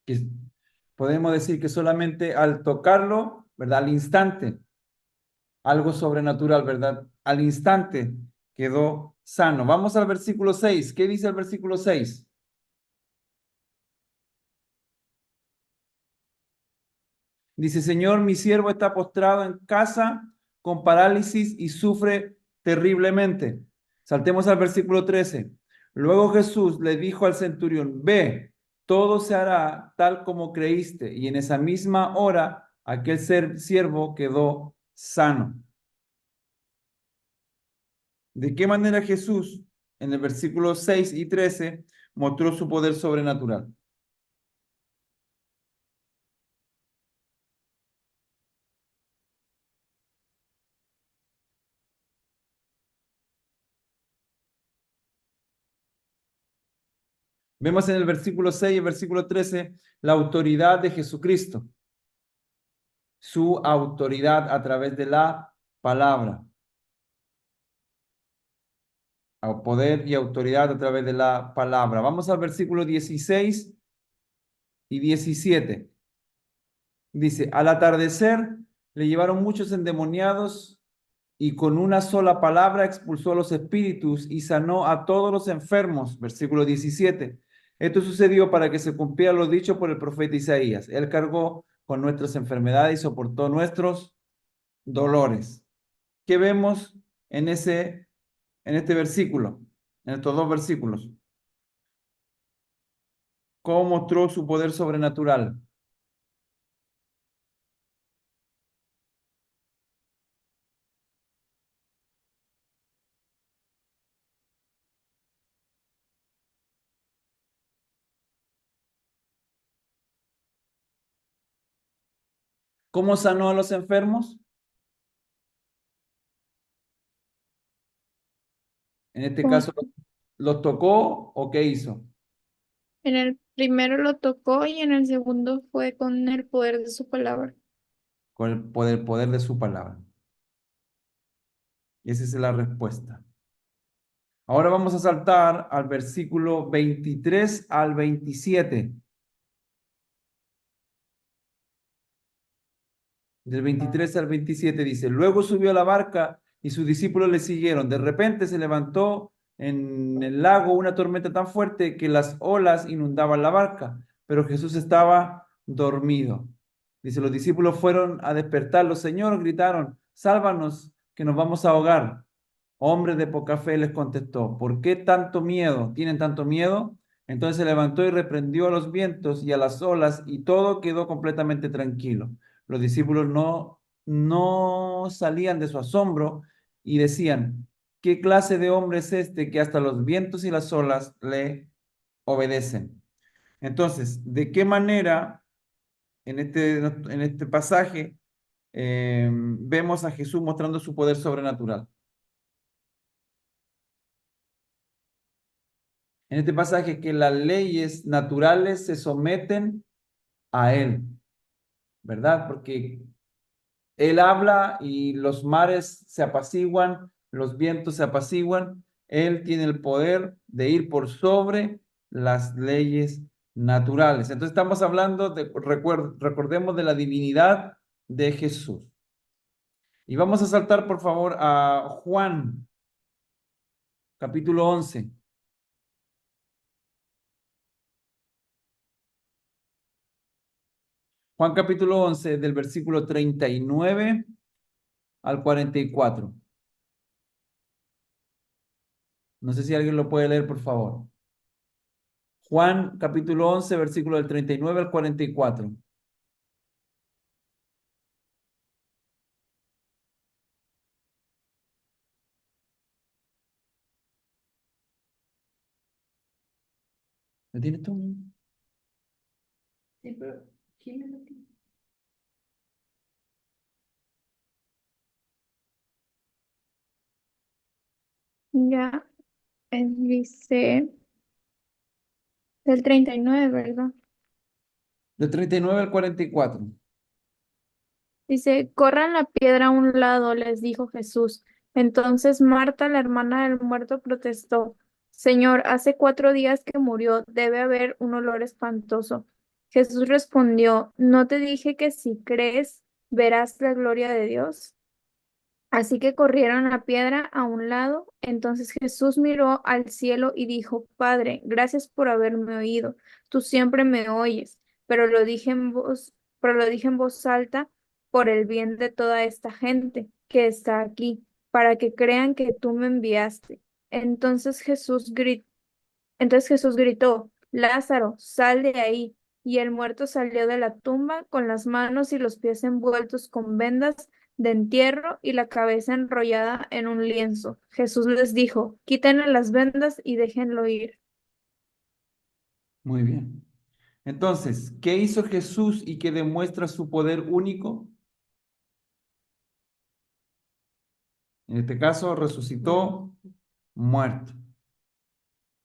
[SPEAKER 1] Que podemos decir que solamente al tocarlo, ¿verdad? Al instante, algo sobrenatural, ¿verdad? Al instante quedó sano. Vamos al versículo 6. ¿Qué dice el versículo 6? Dice, Señor, mi siervo está postrado en casa con parálisis y sufre terriblemente. Saltemos al versículo 13. Luego Jesús le dijo al centurión, ve, todo se hará tal como creíste. Y en esa misma hora aquel siervo quedó sano. ¿De qué manera Jesús en el versículo 6 y 13 mostró su poder sobrenatural? Vemos en el versículo 6 y el versículo 13 la autoridad de Jesucristo, su autoridad a través de la palabra, poder y autoridad a través de la palabra. Vamos al versículo 16 y 17. Dice, al atardecer le llevaron muchos endemoniados y con una sola palabra expulsó a los espíritus y sanó a todos los enfermos. Versículo 17. Esto sucedió para que se cumpliera lo dicho por el profeta Isaías. Él cargó con nuestras enfermedades y soportó nuestros dolores. ¿Qué vemos en este versículo, en estos dos versículos? ¿Cómo mostró su poder sobrenatural? ¿Cómo sanó a los enfermos? En este
[SPEAKER 3] Con-
[SPEAKER 1] caso, ¿los tocó o qué hizo?
[SPEAKER 3] En el primero lo tocó y en el segundo fue con el poder de su palabra.
[SPEAKER 1] Con el poder de su palabra. Y esa es la respuesta. Ahora vamos a saltar al versículo 23 al 27. Del 23 al 27 dice, luego subió a la barca y sus discípulos le siguieron. De repente se levantó en el lago una tormenta tan fuerte que las olas inundaban la barca, pero Jesús estaba dormido. Dice, los discípulos fueron a despertarlo. Señor, gritaron, sálvanos, que nos vamos a ahogar. Hombre de poca fe les contestó, ¿por qué tanto miedo? ¿Tienen tanto miedo? Entonces se levantó y reprendió a los vientos y a las olas y todo quedó completamente tranquilo. Los discípulos no salían de su asombro y decían, ¿qué clase de hombre es este que hasta los vientos y las olas le obedecen? Entonces, ¿de qué manera en este pasaje vemos a Jesús mostrando su poder sobrenatural? En este pasaje que las leyes naturales se someten a él, ¿verdad? Porque él habla y los mares se apaciguan, los vientos se apaciguan. Él tiene el poder de ir por sobre las leyes naturales. Entonces estamos hablando recordemos de la divinidad de Jesús. Y vamos a saltar, por favor, a Juan, capítulo 11. Juan capítulo 11 del versículo 39 al 44. No sé si alguien lo puede leer, por favor. Juan capítulo 11, versículo del 39 al 44. ¿Lo tienes tú?
[SPEAKER 2] Sí, pero ¿quién me lo tiene?
[SPEAKER 3] Ya, dice del 39, ¿verdad?
[SPEAKER 1] Del 39 al 44.
[SPEAKER 3] Dice, corran la piedra a un lado, les dijo Jesús. Entonces Marta, la hermana del muerto, protestó, Señor, hace 4 días que murió, debe haber un olor espantoso. Jesús respondió, ¿no te dije que si crees verás la gloria de Dios? Así que corrieron la piedra a un lado. Entonces Jesús miró al cielo y dijo, Padre, gracias por haberme oído. Tú siempre me oyes, pero lo dije en voz alta por el bien de toda esta gente que está aquí, para que crean que tú me enviaste. Entonces Jesús gritó, Lázaro, sal de ahí. Y el muerto salió de la tumba con las manos y los pies envueltos con vendas de entierro y la cabeza enrollada en un lienzo. Jesús les dijo, quítenle las vendas y déjenlo ir.
[SPEAKER 1] Muy bien. Entonces, ¿qué hizo Jesús y que demuestra su poder único? En este caso, resucitó muerto.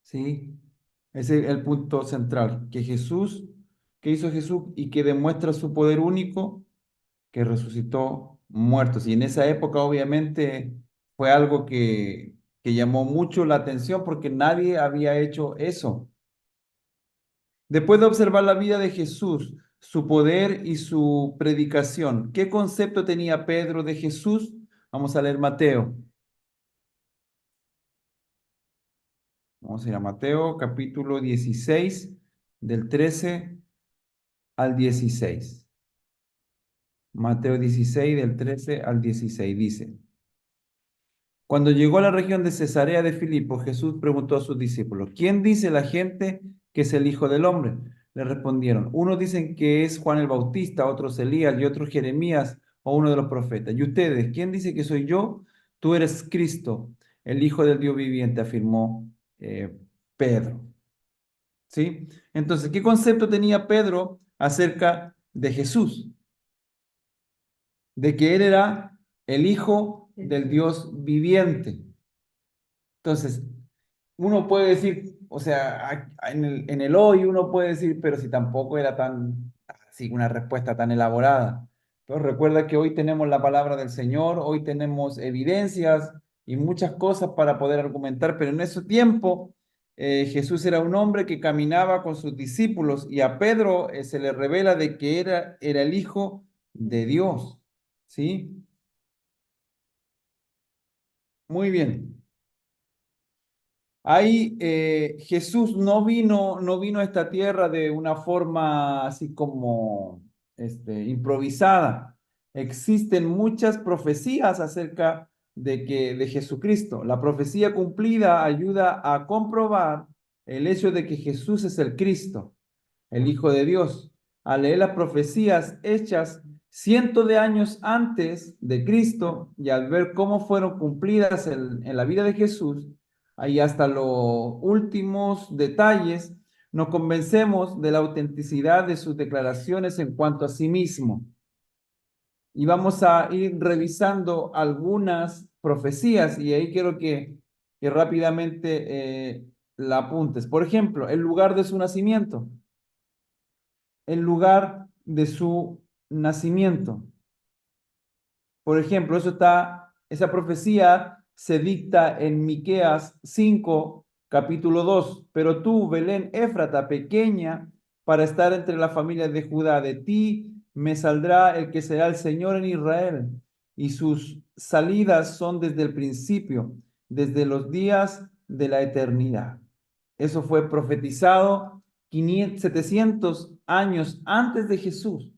[SPEAKER 1] ¿Sí? Ese es el punto central, que Jesús, ¿qué hizo Jesús y que demuestra su poder único? Que resucitó muertos. Y en esa época, obviamente, fue algo que llamó mucho la atención porque nadie había hecho eso. Después de observar la vida de Jesús, su poder y su predicación, ¿qué concepto tenía Pedro de Jesús? Vamos a leer Mateo. Vamos a ir a Mateo capítulo 16, del 13 al 16. Mateo 16, del 13 al 16 dice. Cuando llegó a la región de Cesarea de Filipo, Jesús preguntó a sus discípulos, ¿quién dice la gente que es el Hijo del Hombre? Le respondieron, unos dicen que es Juan el Bautista, otros Elías y otros Jeremías o uno de los profetas. ¿Y ustedes, quién dice que soy yo? Tú eres Cristo, el Hijo del Dios viviente, afirmó Pedro. ¿Sí? Entonces, ¿qué concepto tenía Pedro acerca de Jesús? De que él era el Hijo del Dios viviente. Entonces, uno puede decir, o sea, en el hoy uno puede decir, pero si tampoco era tan, así, una respuesta tan elaborada. Pero recuerda que hoy tenemos la palabra del Señor, hoy tenemos evidencias y muchas cosas para poder argumentar, pero en ese tiempo Jesús era un hombre que caminaba con sus discípulos y a Pedro se le revela de que era el Hijo de Dios, ¿sí? Muy bien. Ahí Jesús no vino a esta tierra de una forma así como improvisada. Existen muchas profecías acerca de Jesucristo. La profecía cumplida ayuda a comprobar el hecho de que Jesús es el Cristo, el Hijo de Dios. Al leer las profecías hechas cientos de años antes de Cristo y al ver cómo fueron cumplidas en la vida de Jesús, ahí hasta los últimos detalles, nos convencemos de la autenticidad de sus declaraciones en cuanto a sí mismo. Y vamos a ir revisando algunas profecías y ahí quiero que rápidamente la apuntes. Por ejemplo, el lugar de su nacimiento. El lugar de su nacimiento. Por ejemplo, esa profecía se dicta en Miqueas 5, capítulo 2. Pero tú, Belén Éfrata, pequeña, para estar entre las familias de Judá, de ti me saldrá el que será el Señor en Israel, y sus salidas son desde el principio, desde los días de la eternidad. Eso fue profetizado 700 años antes de Jesús.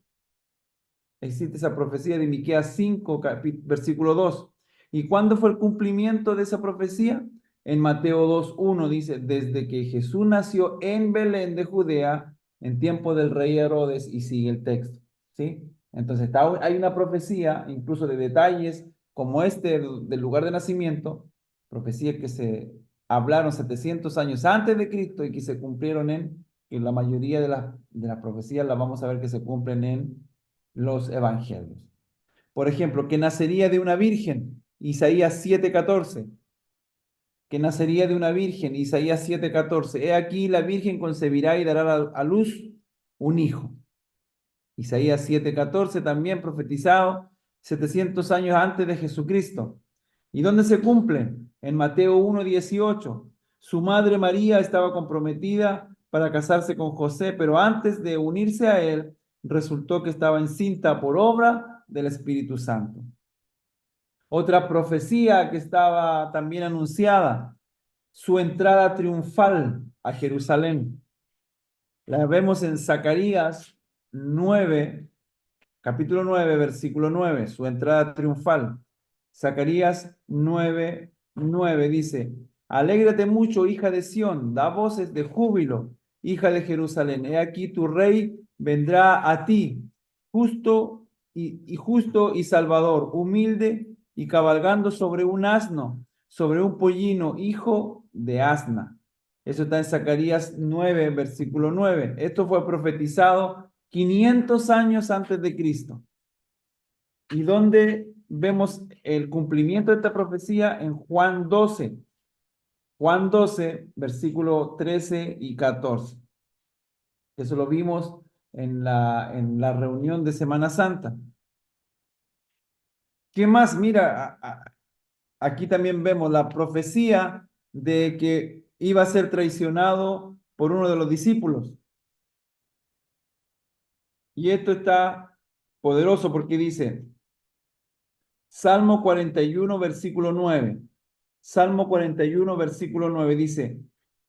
[SPEAKER 1] Existe esa profecía de Miqueas 5, versículo 2. ¿Y cuándo fue el cumplimiento de esa profecía? En Mateo 2:1 dice, desde que Jesús nació en Belén de Judea, en tiempo del rey Herodes, y sigue el texto, ¿sí? Entonces hay una profecía, incluso de detalles como del lugar de nacimiento, profecías que se hablaron 700 años antes de Cristo y que se cumplieron que la mayoría de las profecías las vamos a ver que se cumplen en los evangelios. Por ejemplo, que nacería de una virgen, Isaías 7:14, que nacería de una virgen, Isaías 7:14. He aquí la virgen concebirá y dará a luz un hijo. Isaías 7:14 también profetizado 700 años antes de Jesucristo. ¿Y dónde se cumple? En Mateo 1:18. Su madre María estaba comprometida para casarse con José, pero antes de unirse a él, resultó que estaba encinta por obra del Espíritu Santo. Otra profecía que estaba también anunciada, su entrada triunfal a Jerusalén. La vemos en Zacarías 9, capítulo 9, versículo 9, su entrada triunfal. Zacarías 9:9 dice, alégrate mucho, hija de Sión, da voces de júbilo, hija de Jerusalén. He aquí tu rey vendrá a ti, justo y salvador, humilde y cabalgando sobre un asno, sobre un pollino, hijo de asna. Eso está en Zacarías 9, versículo 9. Esto fue profetizado 500 años antes de Cristo. ¿Y dónde vemos el cumplimiento de esta profecía? En Juan 12. Juan 12, versículo 13 y 14. Eso lo vimos en la reunión de Semana Santa. ¿Qué más? Mira, aquí también vemos la profecía de que iba a ser traicionado por uno de los discípulos. Y esto está poderoso porque dice, Salmo 41, versículo 9. Salmo 41, versículo 9 dice,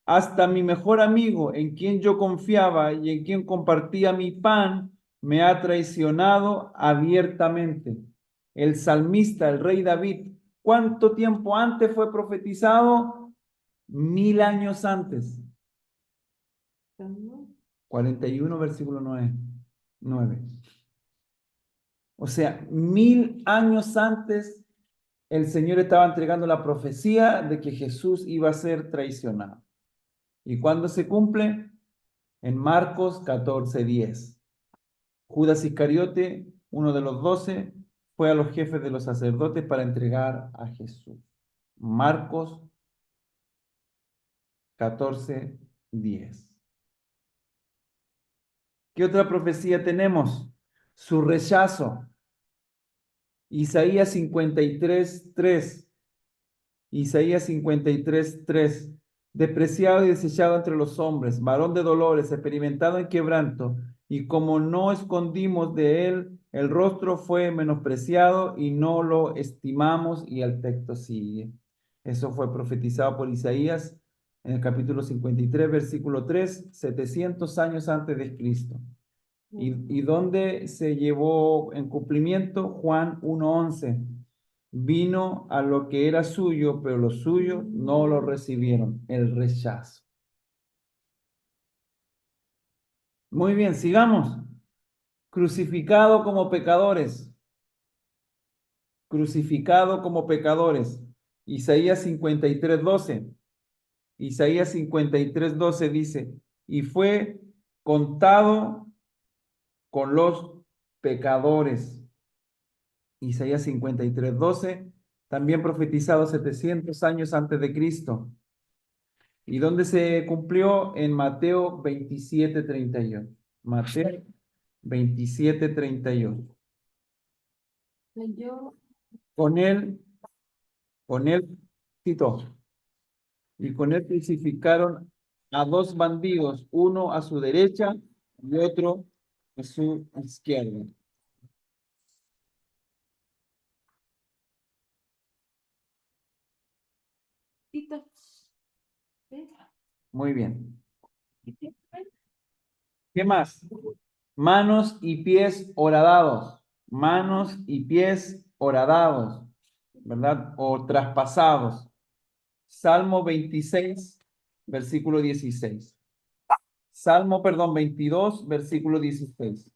[SPEAKER 1] hasta mi mejor amigo en quien yo confiaba y en quien compartía mi pan, me ha traicionado abiertamente. El salmista, el rey David, ¿cuánto tiempo antes fue profetizado? 1000 años antes. 41, versículo 9. O sea, 1000 años antes el Señor estaba entregando la profecía de que Jesús iba a ser traicionado. ¿Y cuándo se cumple? En Marcos 14:10. Judas Iscariote, uno de los 12, fue a los jefes de los sacerdotes para entregar a Jesús. Marcos 14:10. ¿Qué otra profecía tenemos? Su rechazo. Isaías 53:3. Isaías 53:3. Despreciado y desechado entre los hombres, varón de dolores, experimentado en quebranto, y como no escondimos de él el rostro, fue menospreciado y no lo estimamos. Y el texto sigue. Eso fue profetizado por Isaías en el capítulo 53, versículo 3, 700 años antes de Cristo. ¿Y dónde se llevó en cumplimiento? Juan 1:11. Vino a lo que era suyo, pero los suyos no lo recibieron. El rechazo. Muy bien, sigamos. Crucificado como pecadores. Crucificado como pecadores. Isaías 53:12. Isaías 53:12 dice, y fue contado con los pecadores. Isaías 53:12, también profetizado 700 años antes de Cristo. ¿Y dónde se cumplió? En Mateo 27:38. Mateo 27:38.
[SPEAKER 2] Yo,
[SPEAKER 1] Con él, Tito, y con él crucificaron a dos bandidos, uno a su derecha y otro a su izquierda.
[SPEAKER 2] Tito, ¿ves?
[SPEAKER 1] Muy bien. ¿Qué más? Manos y pies horadados. Manos y pies horadados, ¿verdad? O traspasados. Salmo 26, versículo 16. Salmo, 22, versículo 16.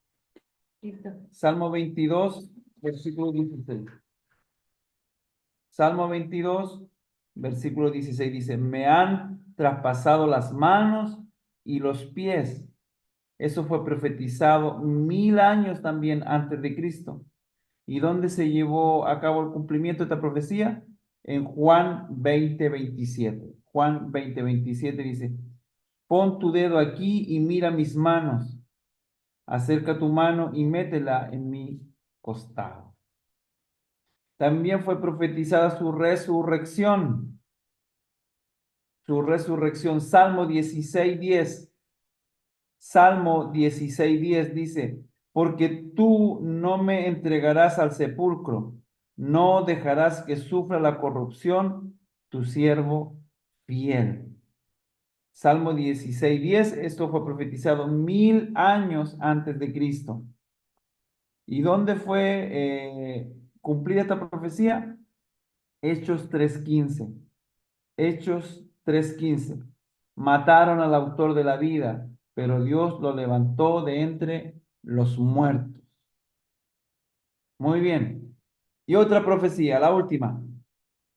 [SPEAKER 2] Tito.
[SPEAKER 1] Salmo 22, versículo 16. Salmo 22, versículo 16 dice, me han traspasado las manos y los pies. Eso fue profetizado 1000 años también antes de Cristo. ¿Y dónde se llevó a cabo el cumplimiento de esta profecía? en Juan 20:27. Juan 20:27 dice, pon tu dedo aquí y mira mis manos. Acerca tu mano y métela en mi costado. También fue profetizada su resurrección. Su resurrección. Salmo 16:10. Salmo 16:10 dice, porque tú no me entregarás al sepulcro, no dejarás que sufra la corrupción tu siervo fiel. Salmo 16:10, esto fue profetizado 1000 años antes de Cristo. ¿Y dónde fue cumplida esta profecía? Hechos 3:15. Hechos 3:15. Mataron al autor de la vida, pero Dios lo levantó de entre los muertos. Muy bien. Y otra profecía, la última.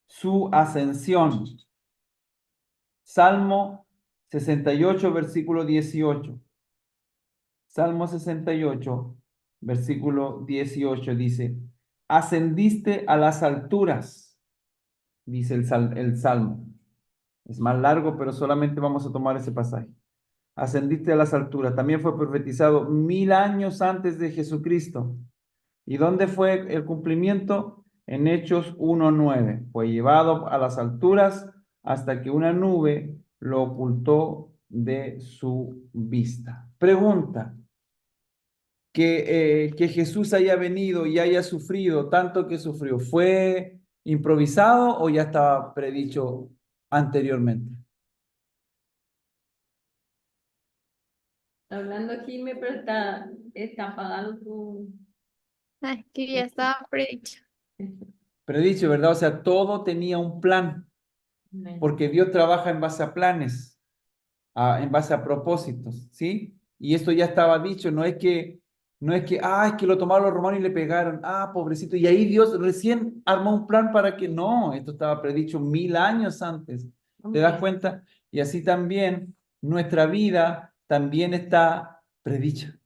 [SPEAKER 1] Su ascensión. Salmo 68, versículo 18. Salmo 68, versículo 18 dice, ascendiste a las alturas, dice el Salmo. Es más largo, pero solamente vamos a tomar ese pasaje. Ascendiste a las alturas. También fue profetizado 1000 años antes de Jesucristo. ¿Y dónde fue el cumplimiento? En Hechos 1:9. Fue llevado a las alturas hasta que una nube lo ocultó de su vista. Pregunta, que Jesús haya venido y haya sufrido tanto que sufrió, ¿fue improvisado o ya estaba predicho anteriormente?
[SPEAKER 2] Hablando aquí, pero está apagado tu...
[SPEAKER 3] Ay, que ya estaba predicho.
[SPEAKER 1] Predicho, ¿verdad? O sea, todo tenía un plan, porque Dios trabaja en base a planes, en base a propósitos, ¿sí? Y esto ya estaba dicho, es que lo tomaron los romanos y le pegaron, pobrecito, y ahí Dios recién armó un plan para que no, esto estaba predicho 1000 años antes, ¿te das cuenta? Y así también nuestra vida también está predicha.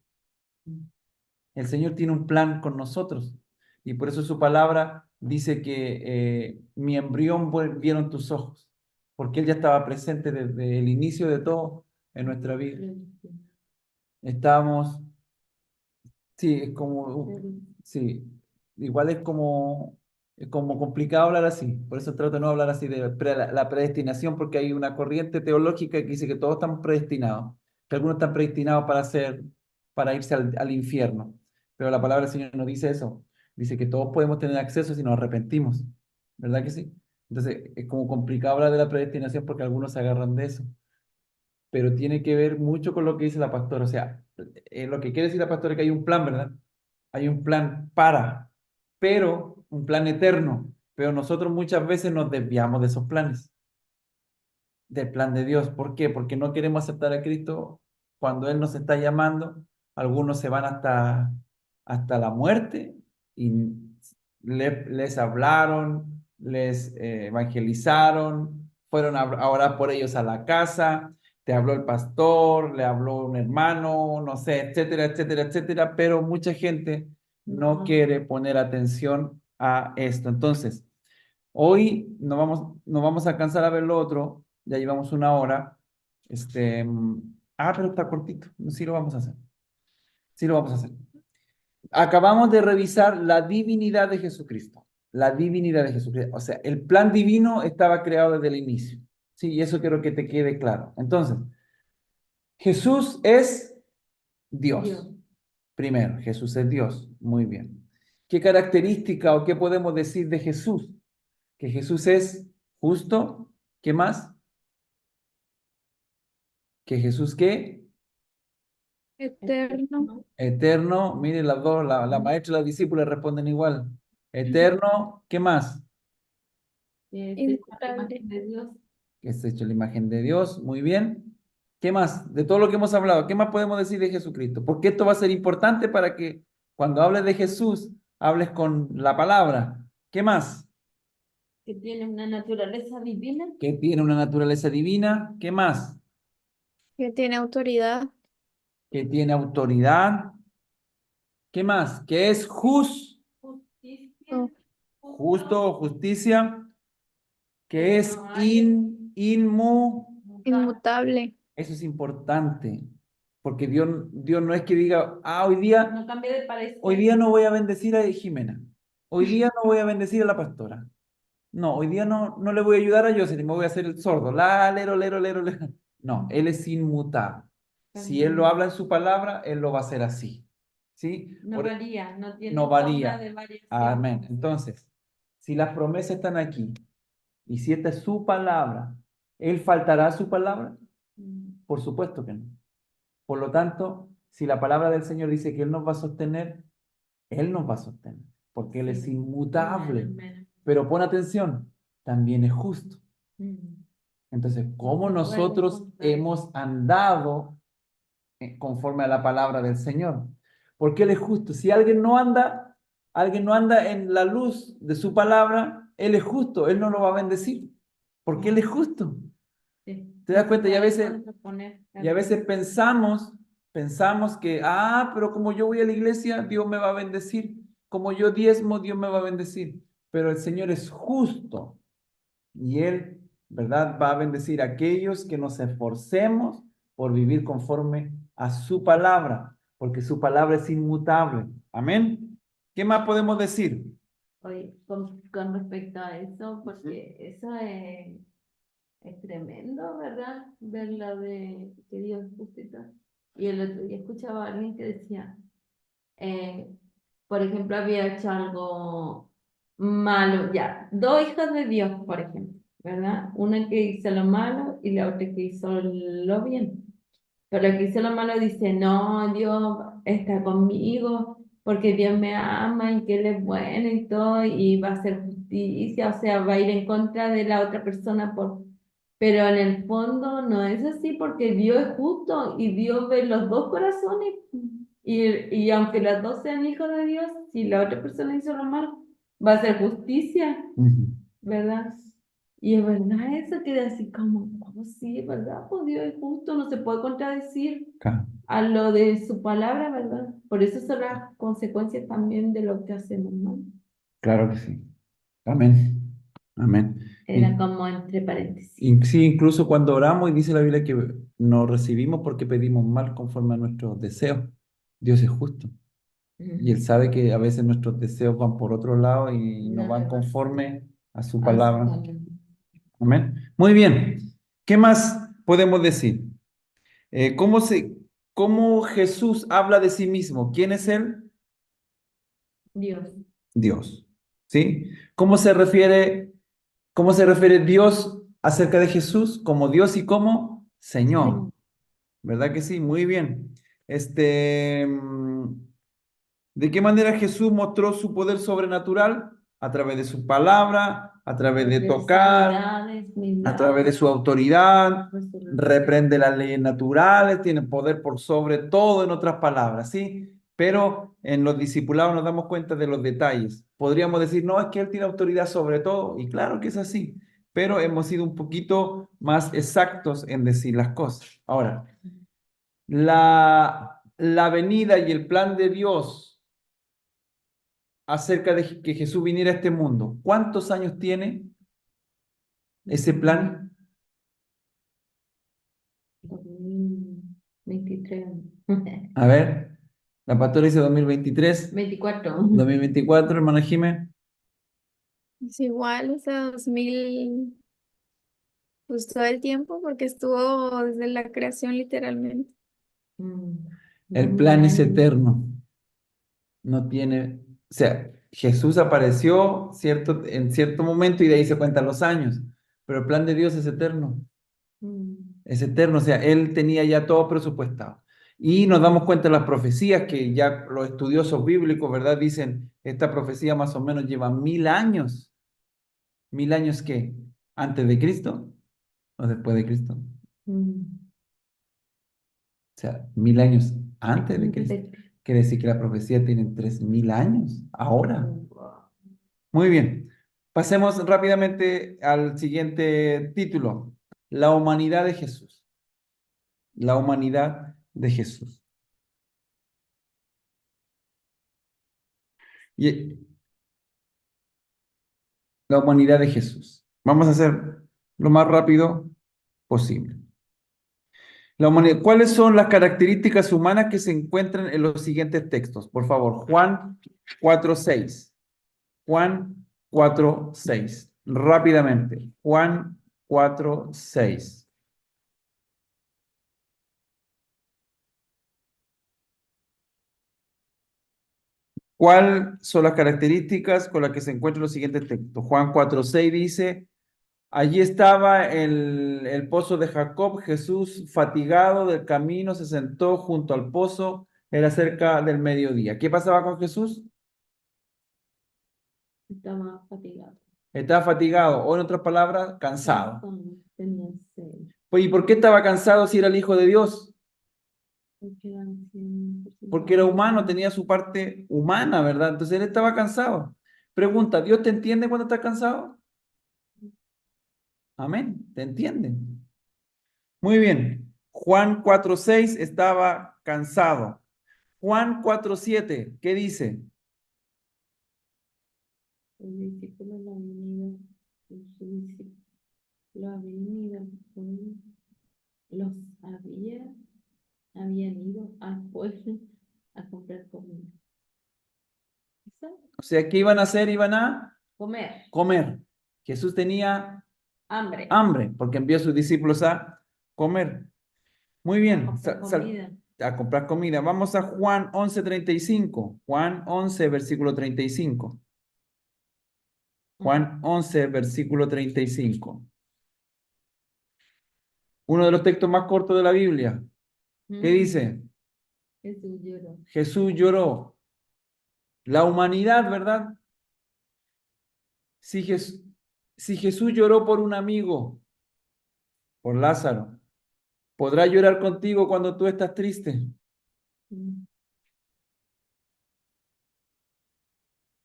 [SPEAKER 1] El Señor tiene un plan con nosotros y por eso su palabra dice que mi embrión vieron tus ojos, porque Él ya estaba presente desde el inicio de todo en nuestra vida. Estábamos, sí, sí, igual es como complicado hablar así, por eso trato de no hablar así de la predestinación, porque hay una corriente teológica que dice que todos estamos predestinados, que algunos están predestinados para irse al infierno, pero la palabra del Señor no dice eso, dice que todos podemos tener acceso si nos arrepentimos, ¿verdad que sí? Entonces es como complicado hablar de la predestinación porque algunos se agarran de eso, pero tiene que ver mucho con lo que dice la pastora. O sea, lo que quiere decir la pastora es que hay un plan, ¿verdad? Hay un plan pero un plan eterno, pero nosotros muchas veces nos desviamos de esos planes, del plan de Dios. ¿Por qué? Porque no queremos aceptar a Cristo cuando Él nos está llamando. Algunos se van hasta la muerte y les hablaron, les evangelizaron, fueron a orar por ellos a la casa, te habló el pastor, le habló un hermano, no sé, etcétera, etcétera, etcétera, pero mucha gente no quiere poner atención a esto. Entonces, hoy no vamos a alcanzar a ver lo otro, ya llevamos 1 hora. Pero está cortito, sí lo vamos a hacer. Sí lo vamos a hacer. Acabamos de revisar la divinidad de Jesucristo. La divinidad de Jesucristo. O sea, el plan divino estaba creado desde el inicio. Sí, y eso quiero que te quede claro. Entonces, Jesús es Dios. Primero, Jesús es Dios. Muy bien. ¿Qué característica o qué podemos decir de Jesús? Que Jesús es justo. ¿Qué más? Que Jesús, ¿qué?
[SPEAKER 3] Eterno,
[SPEAKER 1] Eterno. Mire, las dos, la maestra y la discípula responden igual. Eterno, ¿qué más?
[SPEAKER 2] Es la
[SPEAKER 3] inmutable.
[SPEAKER 2] imagen de Dios.
[SPEAKER 1] Que es hecho la imagen de Dios. Muy bien. ¿Qué más? De todo lo que hemos hablado, ¿qué más podemos decir de Jesucristo? Porque esto va a ser importante para que cuando hables de Jesús, hables con la palabra. ¿Qué más?
[SPEAKER 2] Que tiene una naturaleza divina.
[SPEAKER 1] Que tiene una naturaleza divina. ¿Qué más?
[SPEAKER 3] Que tiene autoridad,
[SPEAKER 1] Que tiene autoridad. ¿Qué más? Que es
[SPEAKER 2] Justicia.
[SPEAKER 3] oh,
[SPEAKER 1] justo o justicia. que es
[SPEAKER 2] No hay
[SPEAKER 3] Inmutable.
[SPEAKER 1] Eso es importante, porque Dios no es que diga, hoy día,
[SPEAKER 2] no cambia de parecer.
[SPEAKER 1] hoy día no voy a bendecir a Jimena, hoy día no voy a bendecir a la pastora, no, hoy día no le voy a ayudar a Jocelyn, me voy a hacer el sordo, la, lero, lero, lero, lero. No, Él es inmutable. Si Él lo habla en su palabra, Él lo va a hacer así, ¿sí?
[SPEAKER 2] No varía, no tiene
[SPEAKER 1] No
[SPEAKER 2] forma
[SPEAKER 1] varía.
[SPEAKER 2] de variación.
[SPEAKER 1] Amén. Entonces, si las promesas están aquí, y si esta es su palabra, ¿Él faltará a su palabra? Por supuesto que no. Por lo tanto, si la palabra del Señor dice que Él nos va a sostener, Él nos va a sostener, porque Él es
[SPEAKER 2] Sí.
[SPEAKER 1] inmutable.
[SPEAKER 2] Amén.
[SPEAKER 1] Pero pon atención, también es justo.
[SPEAKER 2] Mm.
[SPEAKER 1] Entonces, ¿cómo
[SPEAKER 2] No se puede
[SPEAKER 1] nosotros
[SPEAKER 2] contar.
[SPEAKER 1] hemos andado conforme a la palabra del Señor? Porque Él es justo. Si alguien no anda en la luz de su palabra, Él es justo, Él no lo va a bendecir, porque Él es justo.
[SPEAKER 2] Sí.
[SPEAKER 1] ¿Te das
[SPEAKER 2] No se
[SPEAKER 1] cuenta? Y a
[SPEAKER 2] puede
[SPEAKER 1] veces
[SPEAKER 2] contraponer.
[SPEAKER 1] Y a veces pensamos que, pero como yo voy a la iglesia, Dios me va a bendecir. Como yo diezmo, Dios me va a bendecir. Pero el Señor es justo y Él, ¿verdad? Va a bendecir a aquellos que nos esforcemos por vivir conforme a su palabra, porque su palabra es inmutable. Amén. ¿Qué más podemos decir?
[SPEAKER 2] Oye, con respecto a eso, porque eso es tremendo, ¿verdad? Ver la de que Dios es justo y todo. Y el otro día escuchaba a alguien que decía, eh, por ejemplo, había hecho algo malo, ya, dos hijas de Dios, por ejemplo, ¿verdad? Una que hizo lo malo y la otra que hizo lo bien. Pero la que hizo lo malo dice, no, Dios está conmigo porque Dios me ama y que Él es bueno y todo y va a hacer justicia, o sea, va a ir en contra de la otra persona por... Pero en el fondo no es así porque Dios es justo y Dios ve los dos corazones y aunque las dos sean hijos de Dios, si la otra persona hizo lo malo, va a hacer justicia,
[SPEAKER 1] Ujú.
[SPEAKER 2] ¿verdad? Y es verdad eso queda así como, oh, sí, es verdad, pues Dios es justo, no se puede contradecir
[SPEAKER 1] Claro,
[SPEAKER 2] a lo de su palabra, ¿verdad? Por eso son las consecuencias también de lo que hacemos, ¿no?
[SPEAKER 1] claro que sí. Amén. Amén.
[SPEAKER 2] Era como entre paréntesis.
[SPEAKER 1] Sí, incluso cuando oramos y dice la Biblia que no recibimos porque pedimos mal conforme a nuestros deseos. Dios es justo. Y Él sabe que a veces nuestros deseos van por otro lado y no
[SPEAKER 2] No
[SPEAKER 1] van
[SPEAKER 2] le va
[SPEAKER 1] conforme a su
[SPEAKER 2] a su
[SPEAKER 1] palabra.
[SPEAKER 2] palabra.
[SPEAKER 1] Amén. Muy bien. ¿Qué más podemos decir? Eh, ¿cómo se, ¿Cómo Jesús habla de sí mismo? ¿Quién es Él?
[SPEAKER 2] Dios.
[SPEAKER 1] Dios. ¿Sí? ¿Cómo se refiere Dios acerca de Jesús? Como Dios y como Señor.
[SPEAKER 2] Sí.
[SPEAKER 1] ¿Verdad que sí? Muy bien. Este, ¿De qué manera Jesús mostró su poder sobrenatural? A través de su palabra, a través de
[SPEAKER 2] De
[SPEAKER 1] tocar,
[SPEAKER 2] sanidades,
[SPEAKER 1] a través de
[SPEAKER 2] milagros,
[SPEAKER 1] su autoridad,
[SPEAKER 2] resurrección.
[SPEAKER 1] reprende las leyes naturales, tiene poder por sobre todo, en otras palabras, ¿sí? Pero en los discipulados nos damos cuenta de los detalles. Podríamos decir, no, es que Él tiene autoridad sobre todo, y claro que es así, pero hemos sido un poquito más exactos en decir las cosas. Ahora, la venida y el plan de Dios acerca de que Jesús viniera a este mundo, ¿cuántos años tiene ese plan?
[SPEAKER 2] 2023.
[SPEAKER 1] A ver, la pastora dice 2023,
[SPEAKER 2] 24.
[SPEAKER 1] 2024, hermana Jimé.
[SPEAKER 3] Es igual, o sea, 2000, pues todo el tiempo, porque estuvo desde la creación literalmente.
[SPEAKER 2] Mm,
[SPEAKER 1] El plan
[SPEAKER 2] 2000
[SPEAKER 1] es
[SPEAKER 2] años.
[SPEAKER 1] eterno, no tiene, o sea, Jesús apareció en cierto momento y de ahí se cuentan los años, pero el plan de Dios
[SPEAKER 2] Mm,
[SPEAKER 1] es eterno, o sea, Él tenía ya todo presupuestado. Y nos damos cuenta de las profecías que ya los estudiosos bíblicos, ¿verdad? Dicen, esta profecía más o menos lleva 1000 años. ¿1000 años qué? ¿Antes de Cristo o después de Cristo?
[SPEAKER 2] mm.
[SPEAKER 1] O sea, 1000 años antes de
[SPEAKER 2] Antes
[SPEAKER 1] Cristo.
[SPEAKER 2] de...
[SPEAKER 1] Quiere decir que la profecía tiene 3000 años ahora.
[SPEAKER 2] Wow.
[SPEAKER 1] Muy bien. Pasemos rápidamente al siguiente título. La humanidad de Jesús. La humanidad de Jesús. Y la humanidad de Jesús. Vamos a hacer lo más rápido posible. La humanidad, ¿cuáles son las características humanas que se encuentran en los siguientes textos? Por favor, Juan 4:6. Juan 4:6. Rápidamente. Juan 4:6. ¿Cuáles son las características con las que se encuentran los siguientes textos? Juan 4:6 dice, allí estaba el pozo de Jacob, Jesús fatigado del camino se sentó junto al pozo, era cerca del mediodía. ¿Qué pasaba con Jesús?
[SPEAKER 2] Estaba fatigado.
[SPEAKER 1] Estaba fatigado, o en otras palabras, cansado.
[SPEAKER 2] Tenía sed.
[SPEAKER 1] Pues, ¿y por qué estaba cansado si era el Hijo de Dios?
[SPEAKER 2] Porque era 100%
[SPEAKER 1] Porque era humano, tenía su parte humana, ¿verdad? Entonces él estaba cansado. Pregunta, ¿Dios te entiende cuando estás cansado? Amén, ¿te entiende? Muy bien. Juan 4:6 estaba cansado. Juan 4:7, ¿qué dice?
[SPEAKER 2] Los discípulos lo habían ido, habían ido al pueblo a comprar comida. ¿Eso?
[SPEAKER 1] O sea, ¿qué iban a hacer? Iban a
[SPEAKER 2] Comer,
[SPEAKER 1] comer. Jesús tenía
[SPEAKER 2] hambre,
[SPEAKER 1] hambre porque envió a sus discípulos a comer. Muy bien.
[SPEAKER 2] comprar comida.
[SPEAKER 1] A comprar comida. Vamos a Juan 11:35. Juan 11, versículo 35. Juan 11, versículo 35. Uno de los textos más cortos de la Biblia. ¿Qué dice?
[SPEAKER 2] Jesús lloró.
[SPEAKER 1] Jesús lloró. La humanidad, ¿verdad? Si Jesús lloró por un amigo, por Lázaro, ¿podrá llorar contigo cuando tú estás triste?
[SPEAKER 2] Mm.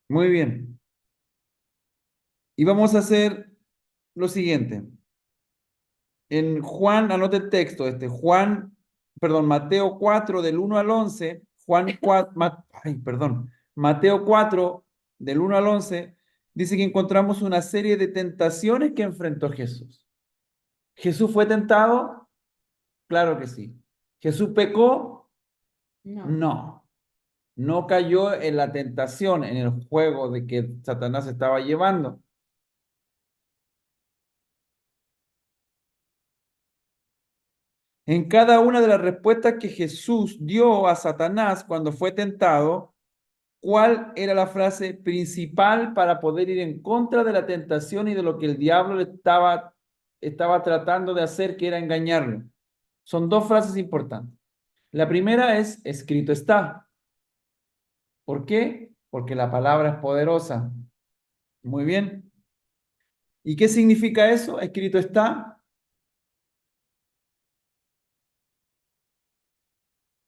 [SPEAKER 1] Muy bien. Y vamos a hacer lo siguiente. En Juan, anote el texto, Mateo 4 del 1 al 11, Mateo 4 del 1 al 11, dice que encontramos una serie de tentaciones que enfrentó Jesús. ¿Jesús fue tentado? Claro que sí. ¿Jesús pecó?
[SPEAKER 2] No.
[SPEAKER 1] No. No cayó en la tentación, en el juego de que Satanás estaba llevando. En cada una de las respuestas que Jesús dio a Satanás cuando fue tentado, ¿cuál era la frase principal para poder ir en contra de la tentación y de lo que el diablo le estaba tratando de hacer, que era engañarlo? Son dos frases importantes. La primera es, escrito está. ¿Por qué? Porque la palabra es poderosa. Muy bien. ¿Y qué significa eso? Escrito está.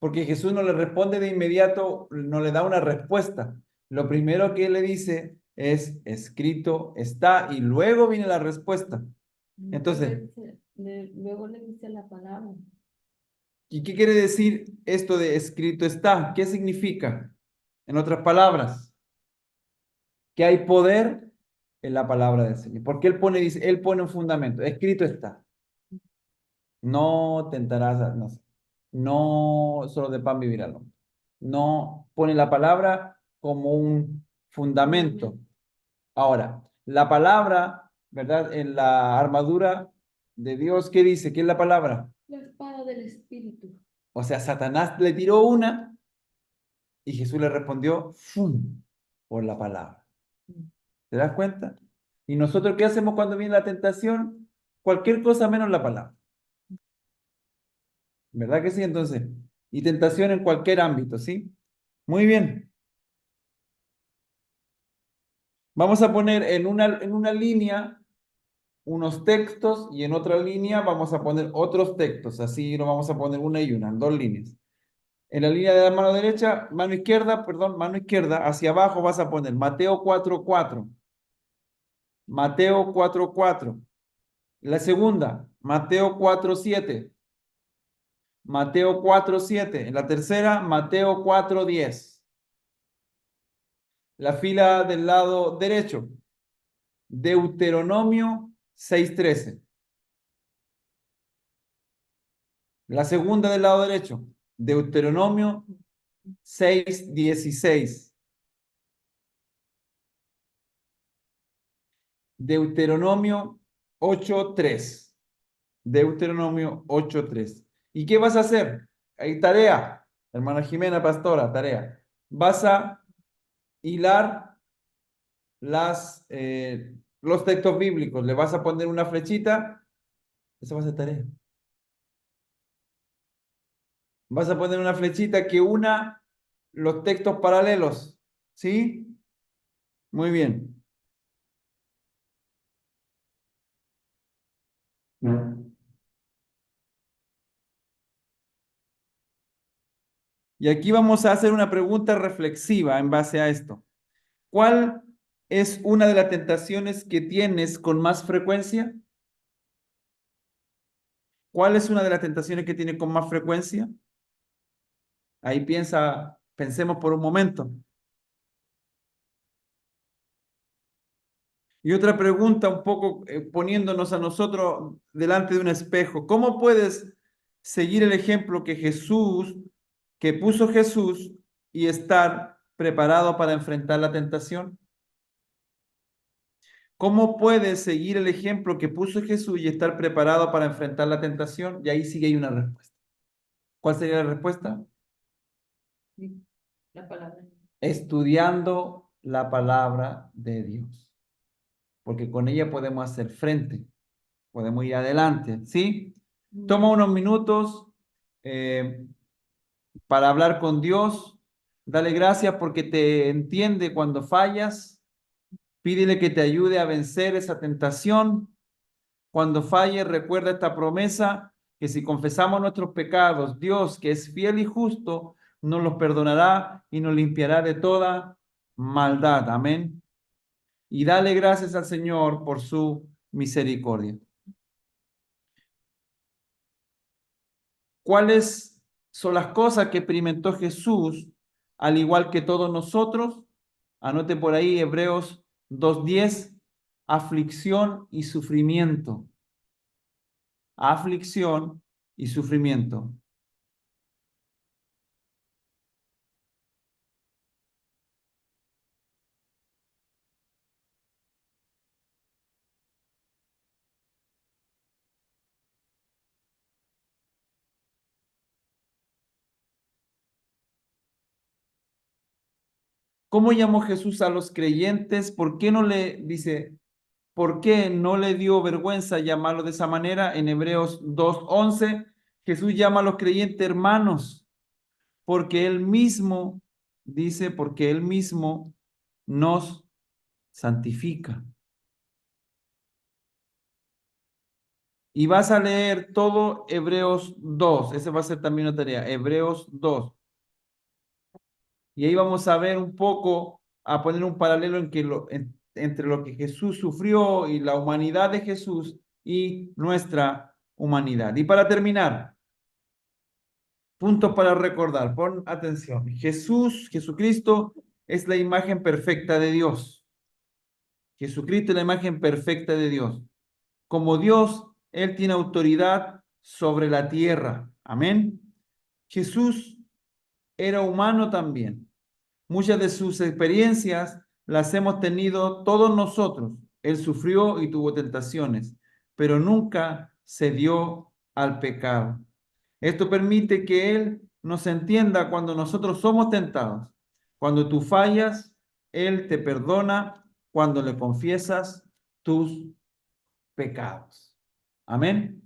[SPEAKER 1] Porque Jesús no le responde de inmediato, no le da una respuesta. Lo primero que él le dice es, escrito está, y luego viene la respuesta. Entonces,
[SPEAKER 2] Luego le dice la palabra.
[SPEAKER 1] ¿y qué quiere decir esto de escrito está? ¿Qué significa? En otras palabras, que hay poder en la palabra del Señor. Porque él pone un fundamento, escrito está. No tentarás, no sé, no solo de pan vivirá el hombre. No pone la palabra como un fundamento. Ahora, la palabra, ¿verdad? En la armadura de Dios, ¿qué dice? ¿Qué es la palabra?
[SPEAKER 2] La espada del Espíritu.
[SPEAKER 1] O sea, Satanás le tiró una y Jesús le respondió, ¡fum!, por la palabra. ¿Te das cuenta? ¿Y nosotros qué hacemos cuando viene la tentación? Cualquier cosa menos la palabra. ¿Verdad que sí? Entonces, y tentación en cualquier ámbito, ¿sí? Muy bien. Vamos a poner en una línea unos textos y en otra línea vamos a poner otros textos. Así no vamos a poner una y una, en dos líneas. En la línea de la mano derecha, mano izquierda, hacia abajo vas a poner Mateo 4:4. Mateo 4:4. La segunda, Mateo 4:7. Mateo 4:7. En la tercera, Mateo 4:10. La fila del lado derecho, Deuteronomio 6:13. La segunda del lado derecho, Deuteronomio 6:16. Deuteronomio 8:3. Deuteronomio 8:3. ¿Y qué vas a hacer? Hay tarea, hermana Jimena Pastora, tarea. Vas a hilar los textos bíblicos, le vas a poner una flechita, eso va a ser tarea. Vas a poner una flechita que una los textos paralelos, ¿sí? Muy bien. Y aquí vamos a hacer una pregunta reflexiva en base a esto. ¿Cuál es una de las tentaciones que tienes con más frecuencia? ¿Cuál es una de las tentaciones que tienes con más frecuencia? Ahí pensemos por un momento. Y otra pregunta, un poco poniéndonos a nosotros delante de un espejo. ¿Cómo puedes seguir el ejemplo que puso Jesús y estar preparado para enfrentar la tentación? ¿Cómo puedes seguir el ejemplo que puso Jesús y estar preparado para enfrentar la tentación? Y ahí sí que hay una respuesta. ¿Cuál sería la respuesta?
[SPEAKER 2] La palabra.
[SPEAKER 1] Estudiando la palabra de Dios. Porque con ella podemos hacer frente, podemos ir adelante, ¿sí? Toma unos minutos para hablar con Dios. Dale gracias porque te entiende cuando fallas. Pídele que te ayude a vencer esa tentación. Cuando falles, recuerda esta promesa, que si confesamos nuestros pecados, Dios, que es fiel y justo, nos los perdonará y nos limpiará de toda maldad. Amén. Y dale gracias al Señor por su misericordia. ¿Cuáles son las cosas que experimentó Jesús, al igual que todos nosotros? Anote por ahí Hebreos 2:10, aflicción y sufrimiento. Aflicción y sufrimiento. ¿Cómo llamó Jesús a los creyentes? ¿Por qué no le dio vergüenza llamarlo de esa manera? En Hebreos 2:11, Jesús llama a los creyentes hermanos, porque él mismo, porque él mismo nos santifica. Y vas a leer todo Hebreos 2, ese va a ser también una tarea, Hebreos 2. Y ahí vamos a ver un poco, a poner un paralelo entre lo que Jesús sufrió y la humanidad de Jesús y nuestra humanidad. Y para terminar, puntos para recordar, pon atención. Jesucristo es la imagen perfecta de Dios. Jesucristo es la imagen perfecta de Dios. Como Dios, Él tiene autoridad sobre la tierra. Amén. Jesús era humano también. Muchas de sus experiencias las hemos tenido todos nosotros. Él sufrió y tuvo tentaciones, pero nunca se dio al pecado. Esto permite que Él nos entienda cuando nosotros somos tentados. Cuando tú fallas, Él te perdona cuando le confiesas tus pecados. Amén.